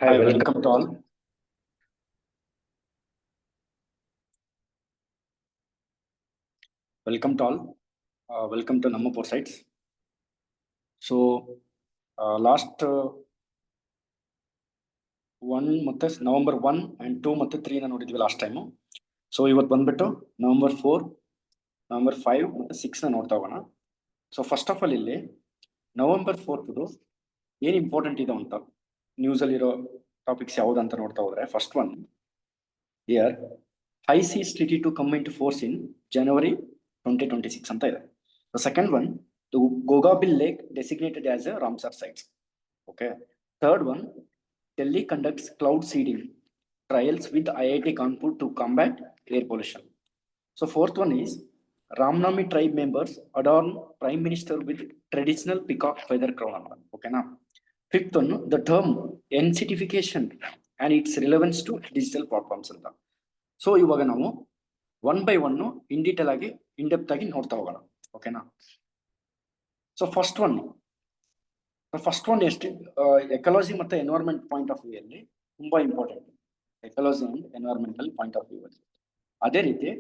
Hi, welcome to all. Welcome to all. Welcome to ನಮ್ಮ sites. So last ಮತ್ತೆ November 1 and 2 ಮತ್ತೆ 3 ನ ನೋಡಿದ್ವಿ ಲಾಸ್ಟ್ ಟೈಮ್. ಸೊ ಇವತ್ತು ಬಂದ್ಬಿಟ್ಟು November 4, November 5 ಮತ್ತೆ 6 ನ ನೋಡ್ತಾ ಹೋಗೋಣ. ಸೊ ಫಸ್ಟ್ ಆಫ್ ಆಲ್ ಇಲ್ಲಿ November 4ದು ಏನು ಇಂಪಾರ್ಟೆಂಟ್ ಇದೆ ಅಂತ ನ್ಯೂಸ್ ಅಲ್ಲಿ ಇರೋ ಟಾಪಿಕ್ಸ್ ಯಾವ್ದು ಅಂತ ನೋಡ್ತಾ ಹೋದ್ರೆ first one here high seas treaty to come into force in January 2026 ಅಂತ ಇದೆ. The second one, the Gogabil Lake designated as a Ramsar site. Okay. Third one, Delhi conducts cloud seeding trials with IIT Kanpur to combat air pollution. So fourth one is Ramnami tribe members adorn Prime Minister with traditional peacock feather crown. Okay now. Fifth one, the term N-citification and its relevance to digital platforms. So ಇವಾಗ ನಾವು one by one in detail ಆಗಿ in depth ಆಗಿ ನೋಡ್ತಾ ಹೋಗೋಣ. ಓಕೆನಾ. So first one ಎಷ್ಟು ಎಕಲಾಜಿ ಮತ್ತೆ environment point of view ಅಲ್ಲಿ ತುಂಬಾ important, ecology and environmental point of view ಅಲ್ಲಿ. ಅದೇ ರೀತಿ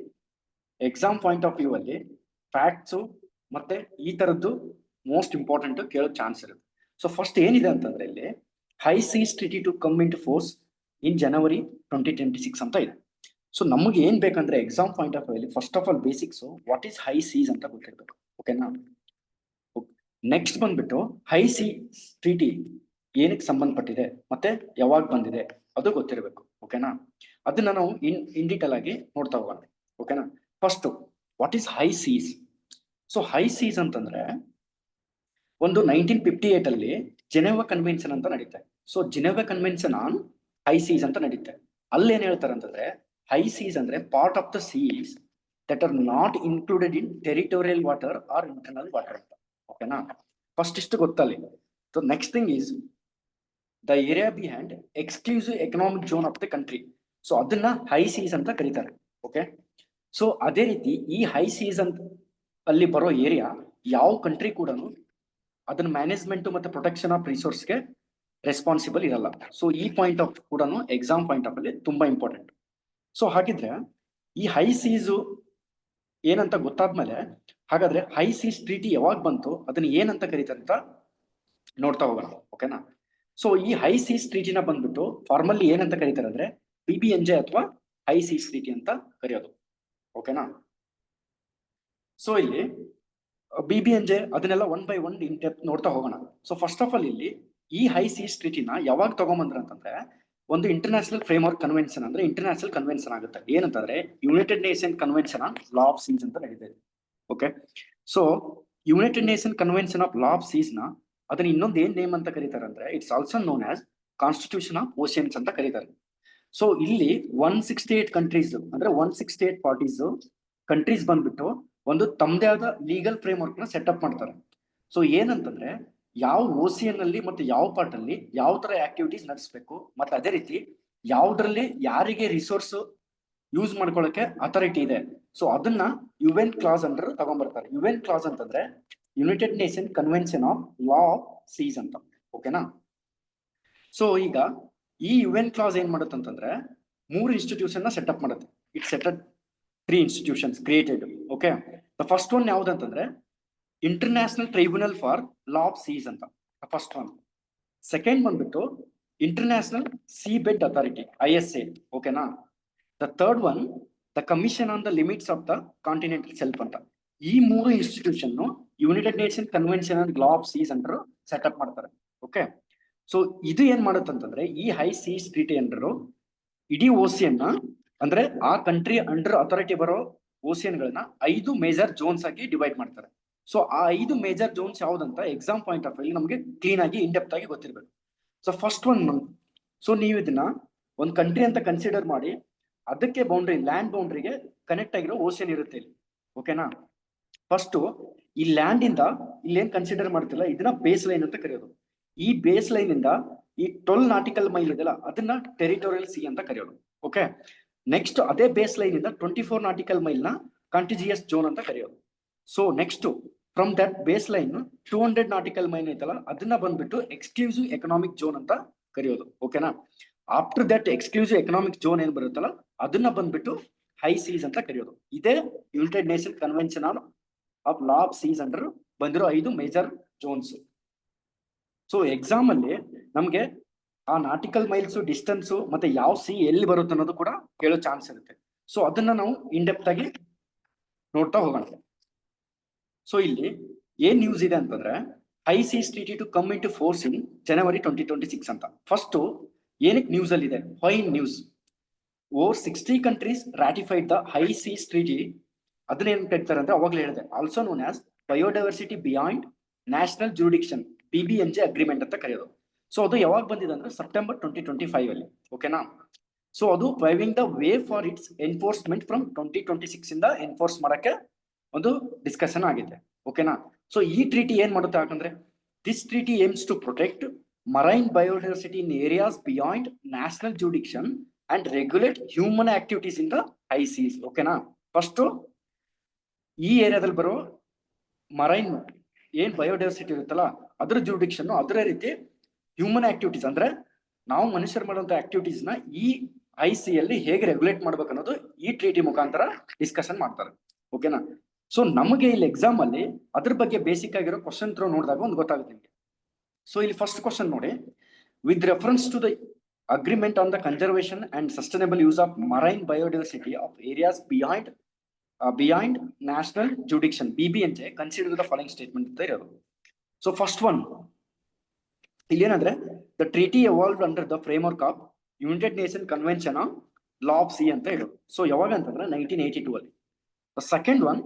ಎಕ್ಸಾಮ್ ಪಾಯಿಂಟ್ ಆಫ್ ವ್ಯೂ ಅಲ್ಲಿ ಫ್ಯಾಕ್ಟ್ಸು ಮತ್ತೆ ಈ ತರದ್ದು ಮೋಸ್ಟ್ ಇಂಪಾರ್ಟೆಂಟ್ ಕೇಳೋ ಚಾನ್ಸ್ ಇರುತ್ತೆ. ಸೊ ಫಸ್ಟ್ ಏನಿದೆ ಅಂತಂದ್ರೆ ಇಲ್ಲಿ high seas treaty to come into force in January 2026 ಅಂತ ಇದೆ. ಸೊ ನಮಗೆ ಏನ್ ಬೇಕಂದ್ರೆ ಎಕ್ಸಾಮ್ ಪಾಯಿಂಟ್ ಆಫ್ ವ್ಯೂ ಅಲ್ಲಿ first of all basics what is high seas ಅಂತ ಗೊತ್ತಿರ್ಬೇಕು. ಓಕೆನಾ. ನೆಕ್ಸ್ಟ್ ಬಂದ್ಬಿಟ್ಟು ಹೈ ಸೀಸ್ ಟ್ರೀಟಿ ಏನಕ್ಕೆ ಸಂಬಂಧಪಟ್ಟಿದೆ ಮತ್ತೆ ಯಾವಾಗ ಬಂದಿದೆ ಅದು ಗೊತ್ತಿರಬೇಕು. ಓಕೆನಾ. ಅದನ್ನ ನಾವು ಇನ್ ಡೀಟೇಲ್ ಆಗಿ ನೋಡ್ತಾ ಹೋಗೋಣ. ಓಕೆನಾ. First what is high seas. So high seas ಅಂತಂದ್ರೆ ಒಂದು 1958 ಅಲ್ಲಿ ಜಿನೆವಾ ಕನ್ವೆನ್ಷನ್ ಅಂತ ನಡೀತೆ. So Geneva convention on high seas ಅಂತ ನಡೀತೆ. ಅಲ್ಲಿ ಏನ್ ಹೇಳ್ತಾರೆ ಅಂತಂದ್ರೆ ಹೈ ಸೀಸ್ ಅಂದ್ರೆ part of the seas that are not included in territorial water or internal water ಅಂತ. ಓಕೆನಾ. ಫಸ್ಟ್ ಇಷ್ಟು ಗೊತ್ತಲ್ಲಿ. So next thing is the area behind exclusive economic zone of the country. So ಅದನ್ನ high seas ಅಂತ ಕರೀತಾರೆ. Okay. So ಅದೇ ರೀತಿ ಈ ಹೈ ಸೀಸ್ ಅಂತ ಅಲ್ಲಿ ಬರೋ ಏರಿಯಾ ಯಾವ ಕಂಟ್ರಿ ಕೂಡ ಅದನ್ನ ಮ್ಯಾನೇಜ್ಮೆಂಟ್ ಮತ್ತೆ ಪ್ರೊಟೆಕ್ಷನ್ ಆಫ್ ರಿಸೋರ್ಸ್ಗೆ ರೆಸ್ಪಾನ್ಸಿಬಲ್ ಇರಲ್ಲ. ಸೊ ಈ ಪಾಯಿಂಟ್ ಆಫ್ ಕೂಡ ಎಕ್ಸಾಮ್ ಪಾಯಿಂಟ್ ಆಫ್ ಅಲ್ಲಿ ತುಂಬಾ ಇಂಪಾರ್ಟೆಂಟ್. ಸೊ ಹಾಗಿದ್ರೆ ಈ ಹೈ ಸೀಸು ಏನಂತ ಗೊತ್ತಾದ್ಮೇಲೆ ಹಾಗಾದ್ರೆ ಹೈ ಸೀಸ್ ಟ್ರೀಟಿ ಯಾವಾಗ ಬಂತು ಅದನ್ನ ಏನಂತ ಕರೀತಾರೆ ಅಂತ ನೋಡ್ತಾ ಹೋಗೋಣ. ಓಕೆನಾ. ಸೊ ಈ ಹೈ ಸೀಸ್ ಟ್ರೀಟಿನ ಬಂದ್ಬಿಟ್ಟು ಫಾರ್ಮಲ್ಲಿ ಏನಂತ ಕರೀತಾರೆ ಅಂದ್ರೆ BBNJ ಅಥವಾ ಹೈ ಸೀಸ್ ಟ್ರೀಟಿ ಅಂತ ಕರೆಯೋದು. ಓಕೆನಾ. ಸೊ ಇಲ್ಲಿ BBNJ ಅದನ್ನೆಲ್ಲ one by one in depth ನೋಡ್ತಾ ಹೋಗೋಣ. ಸೊ ಫಸ್ಟ್ ಆಫ್ ಆಲ್ ಇಲ್ಲಿ ಈ ಹೈ ಸೀಸ್ ಟ್ರೀಟಿನ ಯಾವಾಗ ತಗೊಂಬಂದ್ರ ಅಂತಂದ್ರೆ ಒಂದು ಇಂಟರ್ನ್ಯಾಷನಲ್ ಫ್ರೇಮ್ವರ್ಕ್ ಕನ್ವೆನ್ಷನ್ ಅಂದ್ರೆ ಇಂಟರ್ನ್ಯಾಷನಲ್ ಕನ್ವೆನ್ಷನ್ ಆಗುತ್ತೆ. ಏನಂತಂದ್ರೆ United nation convention on law of seas ಅಂತ ನಡೀತಿದೆ. Okay. So United nation convention of law of seas ನ ಅದನ್ನ ಇನ್ನೊಂದು ಏನ್ ನೇಮ್ ಅಂತ ಕರೀತಾರೆ ಅಂದ್ರೆ it's also known as constitution of oceans ಅಂತ ಕರೀತಾರೆ. ಸೊ ಇಲ್ಲಿ 168 ಕಂಟ್ರೀಸ್ ಅಂದ್ರೆ 168 ಪಾರ್ಟೀಸ್ ಕಂಟ್ರೀಸ್ ಬಂದ್ಬಿಟ್ಟು ಒಂದು ತಮ್ಮದೇ ಆದ ಲೀಗಲ್ ಫ್ರೇಮ್ ವರ್ಕ್ ನ ಸೆಟಪ್ ಮಾಡ್ತಾರೆ. ಸೊ ಏನಂತಂದ್ರೆ ಯಾವ ಓಸಿಯನ್ ಅಲ್ಲಿ ಮತ್ತೆ ಯಾವ ಪಾರ್ಟ್ ಅಲ್ಲಿ ಯಾವ ತರ ಆಕ್ಟಿವಿಟೀಸ್ ನಡೆಸಬೇಕು ಮತ್ತೆ ಅದೇ ರೀತಿ ಯಾವ್ದ್ರಲ್ಲಿ ಯಾರಿಗೆ ರಿಸೋರ್ಸ್ ಯೂಸ್ ಮಾಡ್ಕೊಳ್ಳಕ್ಕೆ ಅಥಾರಿಟಿ ಇದೆ. ಸೊ ಅದನ್ನ UN ಕ್ಲಾಸ್ ಅಂಡರ್ ತಗೊಂಡ್ಬರ್ತಾರೆ. UN ಕ್ಲಾಸ್ ಅಂತಂದ್ರೆ united nation convention of law of seas ಅಂತ. ಓಕೆನಾ. ಸೊ ಈಗ ಈ UN ಕ್ಲಾಸ್ ಏನ್ ಮಾಡುತ್ತೆ ಅಂತಂದ್ರೆ 3 ಇನ್ಸ್ಟಿಟ್ಯೂಷನ್ ನ ಸೆಟಪ್ ಮಾಡುತ್ತೆ. It setup 3 institutions created. Okay. The first one ಯಾವ್ದಂತಂದ್ರೆ international tribunal for law of seas ಅಂತ ಫಸ್ಟ್ ಒನ್. ಸೆಕೆಂಡ್ ಬಂದ್ಬಿಟ್ಟು international sea bed authority ISA. ಓಕೆನಾ. The third one the commission on the limits of the continental shelf ಅಂತ. ಈ 3 institution united nation convention on law of seas under setup ಮಾಡ್ತಾರೆ. Okay. So ಇದು ಏನ್ ಮಾಡುತ್ತೆ ಅಂತಂದ್ರೆ ಈ ಹೈ ಸೀಸ್ ಟ್ರೀಟಿ ಅಂಡರ್ ಇಡೀ ಓಸಿಯನ್ ಅಂದ್ರೆ ಆ ಕಂಟ್ರಿ ಅಂಡರ್ ಅಥಾರಿಟಿ ಬರೋ ಓಸಿಯನ್ ಗಳನ್ನ 5 ಮೇಜರ್ ಝೋನ್ಸ್ ಆಗಿ ಡಿವೈಡ್ ಮಾಡ್ತಾರೆ. ಸೊ ಆ 5 ಮೇಜರ್ ಝೋನ್ಸ್ ಯಾವ್ದಂತ ಎಕ್ಸಾಮ್ ಪಾಯಿಂಟ್ ಆಫ್ ವ್ಯೂ ನಮಗೆ ಕ್ಲೀನ್ ಆಗಿ ಇನ್ ಡೆಪ್ತ್ ಆಗಿ ಗೊತ್ತಿರ್ಬೇಕು. ಸೊ ಫಸ್ಟ್ ಒನ್, ಸೊ ನೀವು ಇದನ್ನ ಒಂದು ಕಂಟ್ರಿ ಅಂತ ಕನ್ಸಿಡರ್ ಮಾಡಿ ಅದಕ್ಕೆ ಬೌಂಡ್ರಿ ಲ್ಯಾಂಡ್ ಬೌಂಡ್ರಿಗೆ ಕನೆಕ್ಟ್ ಆಗಿರೋ ಓಷನ್ ಇರುತ್ತೆ ಇಲ್ಲಿ. ಓಕೆನಾ. ಫಸ್ಟ್ ಈ ಲ್ಯಾಂಡ್ ಇಂದ ಇಲ್ಲೇನ್ ಕನ್ಸಿಡರ್ ಮಾಡ್ತಿಲ್ಲ ಇದನ್ನ ಬೇಸ್ ಲೈನ್ ಅಂತ ಕರೆಯೋದು. ಈ ಬೇಸ್ ಲೈನ್ ಇಂದ ಈ 12 ನಾಟಿಕಲ್ ಮೈಲ್ ಇದೆಲ್ಲ ಅದನ್ನ ಟೆರಿಟೋರಿಯಲ್ ಸಿ ಅಂತ ಕರೆಯೋದು. ಓಕೆ. ನೆಕ್ಸ್ಟ್ ಅದೇ ಬೇಸ್ ಲೈನ್ ಇಂದ 24 ನಾಟಿಕಲ್ ಮೈಲ್ ನ ಕಾಂಟಿಜಿಯಸ್ ಝೋನ್ ಅಂತ ಕರೆಯೋದು. So next from that base line 200 nautical mile ಐತಲ್ಲ ಅದನ್ನ ಬಂದ್ಬಿಟ್ಟು ಎಕ್ಸ್ಕ್ಲೂಸಿವ್ ಎಕನಾಮಿಕ್ ಝೋನ್ ಅಂತ ಕರೆಯೋದು. ಓಕೆನಾ. After that exclusive economic zone ಏನ್ ಬರುತ್ತಲ್ಲ ಅದನ್ನ ಬಂದ್ಬಿಟ್ಟು ಹೈ ಸೀಸ್ ಅಂತ ಕರೆಯೋದು. ಇದೇ United nation convention of law of seas under ಬಂದಿರೋ 5 ಮೇಜರ್ ಝೋನ್ಸ್. ಸೊ ಎಕ್ಸಾಮ್ ಅಲ್ಲಿ ನಮ್ಗೆ ಆ ನಾಟಿಕಲ್ ಮೈಲ್ಸ್ ಡಿಸ್ಟೆನ್ಸ್ ಮತ್ತೆ ಯಾವ ಸಿ ಎಲ್ಲಿ ಬರುತ್ತೆ ಅನ್ನೋದು ಕೂಡ ಕೇಳೋ ಚಾನ್ಸ್ ಇರುತ್ತೆ. ಸೊ ಅದನ್ನ ನಾವು ಇನ್ಡೆಪ್ತ್ ಆಗಿ ನೋಡ್ತಾ ಹೋಗೋಣ. ಸೊ ಇಲ್ಲಿ ಏನ್ ನ್ಯೂಸ್ ಇದೆ ಅಂತಂದ್ರೆ high seas treaty to come in to force in January 2026 ಅಂತ. ಫಸ್ಟ್ ಏನಕ್ಕೆ ನ್ಯೂಸ್ ಅಲ್ಲಿ ಇದೆ, why news? Over 60 countries ratified the high seas treaty. ಅದನ್ನ ಏನ್ ಹೇಳ್ತಾರೆ ಅಂದ್ರೆ ಅವಾಗಲೇ ಹೇಳಿದೆ, also known as biodiversity beyond national jurisdiction, BBNJ agreement ಅಂತ ಕರೆಯೋದು. ಸೊ ಅದು ಯಾವಾಗ ಬಂದಿದೆ ಅಂದ್ರೆ ಸೆಪ್ಟೆಂಬರ್ 2025 ಅಲ್ಲಿ. ಓಕೆನಾ. ಸೊ ಅದು paving the way for its enforcement from 2026 ಇಂದ ಎನ್ಫೋರ್ಸ್ ಮಾಡಕ್ಕೆ ಒಂದು ಡಿಸ್ಕಷನ್ ಆಗಿದೆ. ಓಕೆನಾ. ಸೊ ಈ ಟ್ರೀಟಿ ಏನ್ ಮಾಡುತ್ತೆ ಯಾಕಂದ್ರೆ this treaty aims to protect marine biodiversity in areas beyond national jurisdiction and regulate human activities in the high seas. ಓಕೆನಾ. ಫಸ್ಟ್ ಈ ಏರಿಯಾದಲ್ಲಿ ಬರೋ ಮರೈನ್ ಏನ್ ಬಯೋಡೈವರ್ಸಿಟಿ ಇರುತ್ತಲ್ಲ ಅದ್ರ ಜುರಿಡಿಕ್ಷನ್, ಅದ್ರ ರೀತಿ ಹ್ಯೂಮನ್ ಆಕ್ಟಿವಿಟೀಸ್ ಅಂದ್ರೆ ನಾವು ಮನುಷ್ಯರು ಮಾಡುವಂತ ಆಕ್ಟಿವಿಟೀಸ್ ನ ಈ ಐ ಸಿ ಅಲ್ಲಿ ಹೇಗೆ ರೆಗ್ಯುಲೇಟ್ ಮಾಡ್ಬೇಕು ಅನ್ನೋದು ಈ ಟ್ರೀಟಿ ಮುಖಾಂತರ ಡಿಸ್ಕಷನ್ ಮಾಡ್ತಾರೆ. ಓಕೆನಾ. ಸೊ ನಮಗೆ ಇಲ್ಲಿ ಎಕ್ಸಾಮ್ ಅಲ್ಲಿ ಅದ್ರ ಬಗ್ಗೆ ಬೇಸಿಕ್ ಆಗಿರೋ ಕ್ವಶನ್ ಥ್ರೋ ನೋಡಿದಾಗ ಒಂದು ಗೊತ್ತಾಗುತ್ತೆ ನಿಮಗೆ. ಸೊ ಇಲ್ಲಿ ಫಸ್ಟ್ ಕ್ವಶನ್ ನೋಡಿ, with reference to the agreement on the conservation and sustainable use of marine biodiversity of areas beyond national jurisdiction, BBNJ, consider the following statement ಅಂತ ಇರೋದು. ಸೊ ಫಸ್ಟ್ ಒನ್ ಇಲ್ಲಿ ಏನಂದ್ರೆ the treaty evolved under the framework of United nation convention on law of sea ಅಂತ ಹೇಳೋದು. So ಯಾವಾಗ ಅಂತಂದ್ರೆ 1982 ಅಲ್ಲಿ. The second one,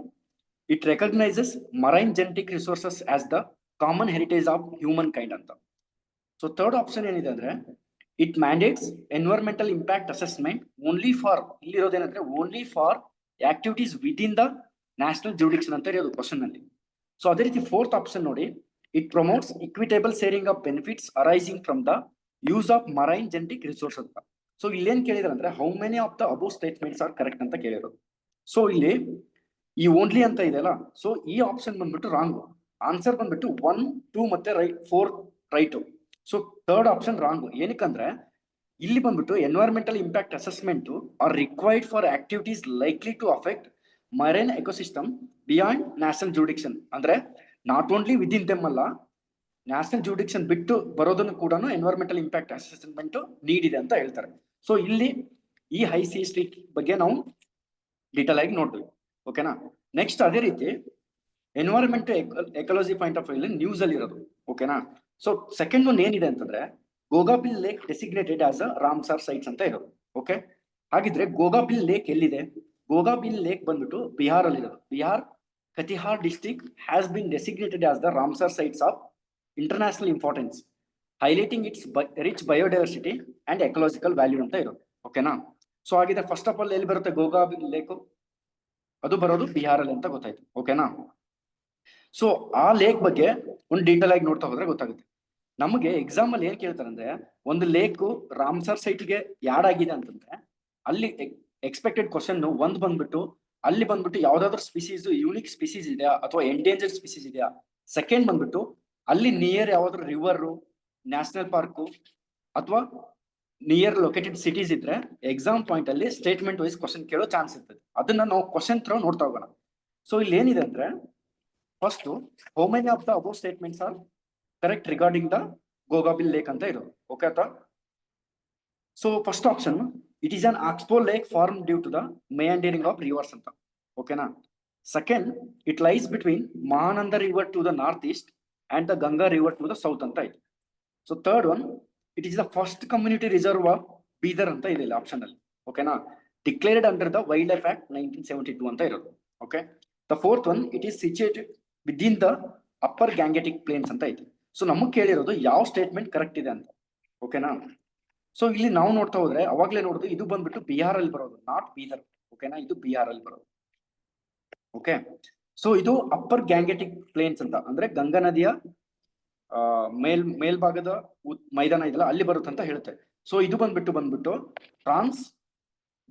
it recognises marine genetic resources as the common heritage of human kind ಅಂತ. So third option ಏನಿದೆ ಅಂದ್ರೆ it mandates environmental impact assessment only for, ಇಲ್ಲಿರೋದೇನಂದ್ರೆ only for activities with in the national jurisdiction ಅಂತ ಇರೋದು question ಅಲ್ಲಿ. So ಅದೇ ರೀತಿ fourth option ನೋಡಿ, it promotes equitable sharing of benefits arising from the use of marine genetic resource ಅಂತ. So ಇಲ್ಲೇನ್ ಕೇಳಿದ್ರೆ ಅಂದ್ರೆ how many of the above statements are correct ಅಂತ ಕೇಳಿರೋದು. ಸೊ ಇಲ್ಲಿ ಈ ಓನ್ಲಿ ಅಂತ ಇದೆಯಲ್ಲ, ಸೊ ಈ ಆಪ್ಷನ್ ಬಂದ್ಬಿಟ್ಟು ರಾಂಗ್. ಆನ್ಸರ್ ಬಂದ್ಬಿಟ್ಟು 1, 2 ಮತ್ತೆ 4 right. So third option wrong. ಏನಕ್ಕಂದ್ರೆ ಇಲ್ಲಿ ಬಂದ್ಬಿಟ್ಟು environmental impact assessment are required for activities likely to affect marine ecosystem beyond national jurisdiction. ಅಂದ್ರೆ not only with in them ಅಲ್ಲ, ನ್ಯಾಷನಲ್ ಜುರಿಡಿಕ್ಷನ್ ಬಿಟ್ಟು ಬರೋದನ್ನು ಕೂಡ ಎನ್ವೈರನ್ಮೆಂಟಲ್ ಇಂಪ್ಯಾಕ್ಟ್ ಅಸೆಸ್ಮೆಂಟ್ ನೀಡ್ ಇದೆ ಅಂತ ಹೇಳ್ತಾರೆ. ಸೊ ಇಲ್ಲಿ ಈ ಹೈ ಸಿ ಸ್ಟ್ರೀಟ್ ಬಗ್ಗೆ ನಾವು ಡೀಟೇಲ್ ಆಗಿ ನೋಡ್ತೀವಿ. ಓಕೆನಾ. ನೆಕ್ಸ್ಟ್ ಅದೇ ರೀತಿ environment ecology point of view news ಅಲ್ಲಿ ಇರೋದು. ಓಕೆನಾ. ಸೊ ಸೆಕೆಂಡ್ ಒನ್ ಏನಿದೆ ಅಂತಂದ್ರೆ Gogabil lake designated as a Ramsar sites ಅಂತ ಇರೋದು. ಓಕೆ. ಹಾಗಿದ್ರೆ ಗೋಗಾಬಿಲ್ ಲೇಕ್ ಎಲ್ಲಿದೆ? ಗೋಗಾಬಿಲ್ ಲೇಕ್ ಬಂದ್ಬಿಟ್ಟು ಬಿಹಾರ್ ಅಲ್ಲಿ ಇರೋದು. Bihar Katihar district has been designated as the Ramsar sites of international importance, highlighting it's rich biodiversity and ecological value ಅಂತ ಇರೋದು. ಓಕೆನಾ. ಸೊ ಹಾಗಿದ್ರೆ ಫಸ್ಟ್ ಆಫ್ ಆಲ್ ಎಲ್ಲಿ ಬರುತ್ತೆ ಗೋಗಾಬಿಲ್ ಲೇಕ್? ಅದು ಬರೋದು ಬಿಹಾರಲ್ಲಿ ಅಂತ ಗೊತ್ತಾಯ್ತು. ಓಕೆನಾ. ಸೊ ಆ ಲೇಕ್ ಬಗ್ಗೆ ಒಂದು ಡೀಟೇಲ್ ಆಗಿ ನೋಡ್ತಾ ಹೋದ್ರೆ ಗೊತ್ತಾಗುತ್ತೆ. ನಮಗೆ ಎಕ್ಸಾಮ್ ಅಲ್ಲಿ ಏನ್ ಕೇಳ್ತಾರೆ ಅಂದ್ರೆ ಒಂದು ಲೇಕ್ ರಾಮ್ಸರ್ ಸೈಟ್ಗೆ ಯಾಡ್ ಆಗಿದೆ ಅಂತಂದ್ರೆ ಅಲ್ಲಿ ಎಕ್ಸ್ಪೆಕ್ಟೆಡ್ ಕ್ವಶನ್ ಒಂದ್ ಬಂದ್ಬಿಟ್ಟು ಅಲ್ಲಿ ಬಂದ್ಬಿಟ್ಟು ಯಾವ್ದಾದ್ರು ಸ್ಪೀಸೀಸ್ ಯೂನಿಕ್ ಸ್ಪೀಸೀಸ್ ಇದೆಯಾ ಅಥವಾ ಎಂಡೇಂಜರ್ಡ್ ಸ್ಪೀಸೀಸ್ ಇದೆಯಾ. ಸೆಕೆಂಡ್ ಬಂದ್ಬಿಟ್ಟು ಅಲ್ಲಿ ನಿಯರ್ ಯಾವ್ದಾದ್ರು ರಿವರ್, ನ್ಯಾಷನಲ್ ಪಾರ್ಕ್ ಅಥವಾ ನಿಯರ್ ಲೊಕೇಟೆಡ್ ಸಿಟೀಸ್ ಇದ್ರೆ ಎಕ್ಸಾಮ್ ಪಾಯಿಂಟ್ ಅಲ್ಲಿ ಸ್ಟೇಟ್ಮೆಂಟ್ ವೈಸ್ ಕ್ವಶನ್ ಕೇಳೋ ಚಾನ್ಸ್ ಇರ್ತದೆ. ಅದನ್ನ ನಾವು ಕ್ವಶನ್ ಥ್ರೋ ನೋಡ್ತಾ ಹೋಗೋಣ. ಸೊ ಇಲ್ಲಿ ಏನಿದೆ ಅಂದ್ರೆ first how many of the above statements are correct regarding the Gogabil lake ಅಂತ ಇರೋದು. ಓಕೆ ಆಯ್ತಾ. So first option, it is an oxbow lake formed due to the meandering of rivers ಅಂತ. ಓಕೆನಾ. Second, it lies between Mahananda river to the north east and the Ganga river to the south ಅಂತ ಇದೆ. So third one, it is the first community reserve of Bidar ಅಂತ ಇದೆ option ಅಲ್ಲಿ. ಓಕೆನಾ. Declared under the wild life act 1972 ಅಂತ ಇರೋದು. ಓಕೆ. The fourth one, it is situated within the upper Gangetic plains ಅಂತ ಇದೆ. ಸೊ ನಮಗೆ ಕೇಳಿರೋದು ಯಾವ ಸ್ಟೇಟ್ಮೆಂಟ್ ಕರೆಕ್ಟ್ ಇದೆ ಅಂತ. ಓಕೆನಾ. ಸೊ ಇಲ್ಲಿ ನಾವು ನೋಡ್ತಾ ಹೋದ್ರೆ ಅವಾಗ್ಲೇ ನೋಡೋದು ಇದು ಬಂದ್ಬಿಟ್ಟು ಬಿಹಾರ್ ಅಲ್ಲಿ ಬರೋದು, ನಾಟ್ ಬೀದರ್. ಓಕೆನಾ. ಇದು ಬಿಹಾರ್ ಅಲ್ಲಿ ಬರೋದು. ಓಕೆ. ಸೊ ಇದು ಅಪ್ಪರ್ ಗ್ಯಾಂಗೆಟಿಕ್ ಪ್ಲೇನ್ಸ್ ಅಂತ ಅಂದ್ರೆ ಗಂಗಾ ನದಿಯ ಮೇಲ್ಭಾಗದ ಮೈದಾನ ಇದೆಲ್ಲ ಅಲ್ಲಿ ಬರುತ್ತೆ ಅಂತ ಹೇಳುತ್ತೆ. ಸೊ ಇದು ಬಂದ್ಬಿಟ್ಟು ಟ್ರಾನ್ಸ್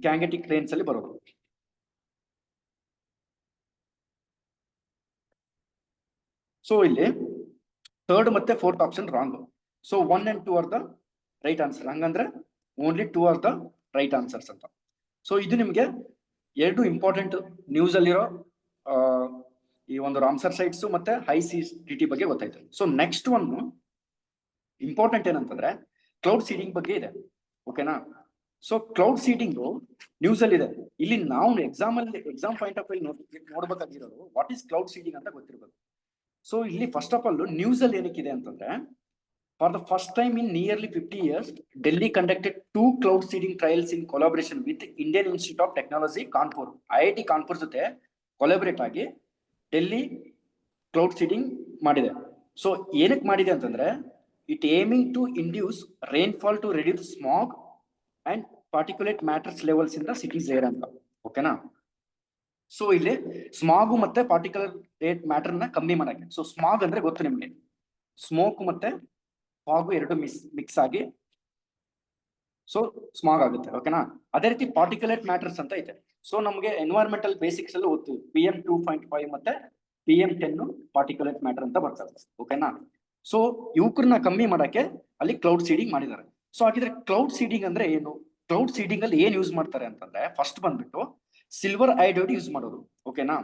ಗ್ಯಾಂಗೆಟಿಕ್ ಪ್ಲೇನ್ಸ್ ಅಲ್ಲಿ ಬರೋದು. ಸೊ ಇಲ್ಲಿ ಥರ್ಡ್ ಮತ್ತೆ fourth option wrong. So 1 and 2 are the right answer. ಹಂಗಂದ್ರೆ only 2 are the right answers ಅಂತ. ಸೊ ಇದು ನಿಮ್ಗೆ 2 ಇಂಪಾರ್ಟೆಂಟ್ ನ್ಯೂಸ್ ಅಲ್ಲಿರೋ ಈ ಒಂದು ರಾಮ್ಸರ್ ಸೈಟ್ಸ್ ಮತ್ತೆ ICTT ಬಗ್ಗೆ ಗೊತ್ತಾಯ್ತು. ಸೊ ನೆಕ್ಸ್ಟ್ ಒನ್ ಇಂಪಾರ್ಟೆಂಟ್ ಏನಂತಂದ್ರೆ ಕ್ಲೌಡ್ ಸೀಡಿಂಗ್ ಬಗ್ಗೆ ಇದೆ. ಓಕೆನಾ? ಸೊ ಕ್ಲೌಡ್ ಸೀಡಿಂಗ್ ನ್ಯೂಸ್ ಅಲ್ಲಿ ಇದೆ. ಇಲ್ಲಿ ನಾವು ಎಕ್ಸಾಮ್ ಪಾಯಿಂಟ್ ಆಫ್ ವ್ಯೂ ನೋಡ್ಬೇಕಾಗಿರೋದು ವಾಟ್ ಈಸ್ ಕ್ಲೌಡ್ ಸೀಡಿಂಗ್ ಅಂತ ಗೊತ್ತಿರ್ಬೇಕು. ಸೊ ಇಲ್ಲಿ ಫಸ್ಟ್ ಆಫ್ ಆಲ್ ನ್ಯೂಸ್ ಅಲ್ಲಿ ಏನಕ್ಕಿದೆ ಅಂತಂದ್ರೆ, for the first time in nearly 50 years, Delhi conducted 2 cloud seeding trials in collaboration with Indian Institute of Technology, Kanpur. IIT Kanpur ಜೊತೆ collaborate ಆಗಿ Delhi cloud seeding ಮಾಡಿದೆ. So ಏನಕ್ಕೆ ಮಾಡಿದೆ ಅಂತಂದ್ರೆ, it aiming to induce rainfall to reduce smog and particulate matters levels in the cities air ಅಂತ. ಓಕೆನಾ? So ಇಲ್ಲಿ ಸ್ಮಾಗು ಮತ್ತೆ ಪಾರ್ಟಿಕ್ಯುಲೇಟ್ ಮ್ಯಾಟರ್ ನ ಕಮ್ಮಿ ಮಾಡಕ್ಕೆ. ಸೊ ಸ್ಮಾಗ್ ಅಂದ್ರೆ ಗೊತ್ತು ನಿಮ್ಗೆ, ಸ್ಮೋಕ್ ಮತ್ತೆ ಫಾಗು ಎರಡು ಮಿಕ್ಸ್ ಆಗಿ ಸೊ ಸ್ಮಾಗ್ ಆಗುತ್ತೆ. ಓಕೆನಾ? ಅದೇ ರೀತಿ ಪಾರ್ಟಿಕ್ಯುಲೇಟ್ ಮ್ಯಾಟರ್ಸ್ ಅಂತ ಇದೆ. ಸೊ ನಮಗೆ ಎನ್ವೈರನ್ಮೆಂಟಲ್ ಬೇಸಿಕ್ಸ್ ಅಲ್ಲಿ ಓದ್ತೀವಿ, PM 2.5 ಮತ್ತೆ PM 10 ಪಾರ್ಟಿಕ್ಯುಲೇಟ್ ಮ್ಯಾಟರ್ ಅಂತ ಬರ್ತದೆ. ಓಕೆನಾ? ಸೊ ಇವುಕರನ್ನ ಕಮ್ಮಿ ಮಾಡಕ್ಕೆ ಅಲ್ಲಿ ಕ್ಲೌಡ್ ಸೀಡಿಂಗ್ ಮಾಡಿದ್ದಾರೆ. ಸೊ ಹಾಗಿದ್ರೆ ಕ್ಲೌಡ್ ಸೀಡಿಂಗ್ ಅಂದ್ರೆ ಏನು? ಕ್ಲೌಡ್ ಸೀಡಿಂಗ್ ಅಲ್ಲಿ ಏನ್ ಯೂಸ್ ಮಾಡ್ತಾರೆ ಅಂತಂದ್ರೆ, ಫಸ್ಟ್ ಬಂದ್ಬಿಟ್ಟು ಸಿಲ್ವರ್ ಐಡೈಡ್ ಯೂಸ್ ಮಾಡೋದು. ಓಕೆನಾ?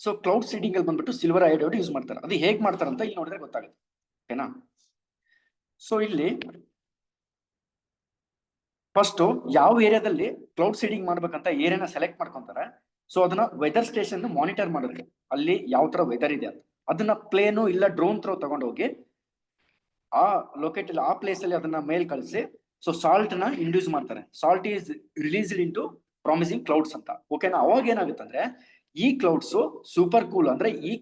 ಸೊ ಕ್ಲೌಡ್ ಸೀಡಿಂಗ್ ಅಲ್ಲಿ ಬಂದ್ಬಿಟ್ಟು ಸಿಲ್ವರ್ ಐಡೈಡ್ ಯೂಸ್ ಮಾಡ್ತಾರೆ. ಅದು ಹೇಗ್ ಮಾಡ್ತಾರೆ ಅಂತ ಇಲ್ಲಿ ನೋಡಿದ್ರೆ ಗೊತ್ತಾಗುತ್ತೆ. ಓಕೆನಾ? ಸೊ ಇಲ್ಲಿ ಫಸ್ಟ್ ಯಾವ ಏರಿಯಾದಲ್ಲಿ ಕ್ಲೌಡ್ ಸೀಡಿಂಗ್ ಮಾಡ್ಬೇಕಂತ ಏರಿಯಾನ ಸೆಲೆಕ್ಟ್ ಮಾಡ್ಕೊಂತಾರೆ. ಸೊ ಅದನ್ನ ವೆದರ್ ಸ್ಟೇಷನ್ ಮಾನಿಟರ್ ಮಾಡೋದಕ್ಕೆ, ಅಲ್ಲಿ ಯಾವ ತರ ವೆದರ್ ಇದೆ ಅಂತ ಅದನ್ನ ಪ್ಲೇನು ಇಲ್ಲ ಡ್ರೋನ್ ತ್ರೋ ತಗೊಂಡೋಗಿ ಆ ಲೊಕೇಟ್ ಆ ಪ್ಲೇಸ್ ಅಲ್ಲಿ ಅದನ್ನ ಮೇಲ್ ಕಳಿಸಿ ಸೊ ಸಾಲ್ಟ್ ನ ಇಂಡ್ಯೂಸ್ ಮಾಡ್ತಾರೆ. Salt is released into promising clouds ಅಂತ. ಓಕೆನಾ? ಅವಾಗ ಏನಾಗುತ್ತೆ ಅಂದ್ರೆ, ಈ ಕ್ಲೌಡ್ಸ್ ಸೂಪರ್ ಕೂಲ್ ಅಂದ್ರೆ ಈ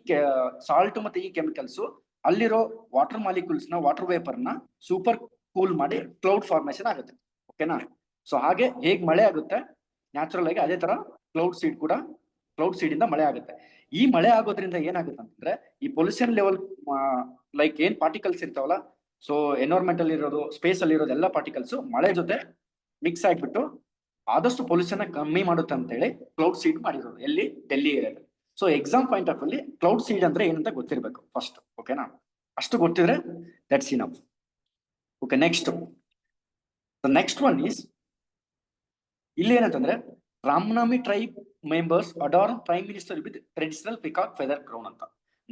ಸಾಲ್ಟ್ ಮತ್ತೆ ಈ ಕೆಮಿಕಲ್ಸ್ ಅಲ್ಲಿರೋ ವಾಟರ್ ಮಾಲಿಕ್ಯೂಲ್ಸ್ ನ ವಾಟರ್ ವೇಪರ್ ನ ಸೂಪರ್ ಕೂಲ್ ಮಾಡಿ ಕ್ಲೌಡ್ ಫಾರ್ಮೇಶನ್ ಆಗುತ್ತೆ. ಓಕೆನಾ? ಸೊ ಹಾಗೆ ಹೇಗ್ ಮಳೆ ಆಗುತ್ತೆ ನ್ಯಾಚುರಲ್ ಆಗಿ, ಅದೇ ತರ ಕ್ಲೌಡ್ ಸೀಡ್ ಇಂದ ಮಳೆ ಆಗುತ್ತೆ. ಈ ಮಳೆ ಆಗೋದ್ರಿಂದ ಏನಾಗುತ್ತೆ ಅಂತಂದ್ರೆ, ಈ ಪೊಲ್ಯೂಷನ್ ಲೆವೆಲ್ ಲೈಕ್ ಏನ್ ಪಾರ್ಟಿಕಲ್ಸ್ ಇರ್ತಾವಲ್ಲ, ಸೊ ಎನ್ವೈರನ್ಮೆಂಟ್ ಇರೋದು, ಸ್ಪೇಸ್ ಅಲ್ಲಿ ಇರೋದು ಎಲ್ಲ ಪಾರ್ಟಿಕಲ್ಸ್ ಮಳೆ ಜೊತೆ ಮಿಕ್ಸ್ ಆಗ್ಬಿಟ್ಟು ಆದಷ್ಟು ಪೊಲ್ಯೂಷನ್ ಕಮ್ಮಿ ಮಾಡುತ್ತೆ ಅಂತ ಹೇಳಿ ಕ್ಲೌಡ್ ಸೀಡ್ ಮಾಡಿರೋದು ಎಲ್ಲಿ, ಡೆಲ್ಲಿ ಏರಿಯಾದಲ್ಲಿ. ಸೊ ಎಕ್ಸಾಮ್ ಪಾಯಿಂಟ್ ಆಫ್ ಅಲ್ಲಿ ಕ್ಲೌಡ್ ಸೀಡ್ ಅಂದ್ರೆ ಏನಂತ ಗೊತ್ತಿರ್ಬೇಕು ಫಸ್ಟ್. ಓಕೆನಾ? ಅಷ್ಟು ಗೊತ್ತಿದ್ರೆ that's enough. Okay, next one is ಇಲ್ಲಿ ಏನಂತಂದ್ರೆ, Ramnami tribe members adorn prime minister with traditional peacock feather crown ಅಂತ.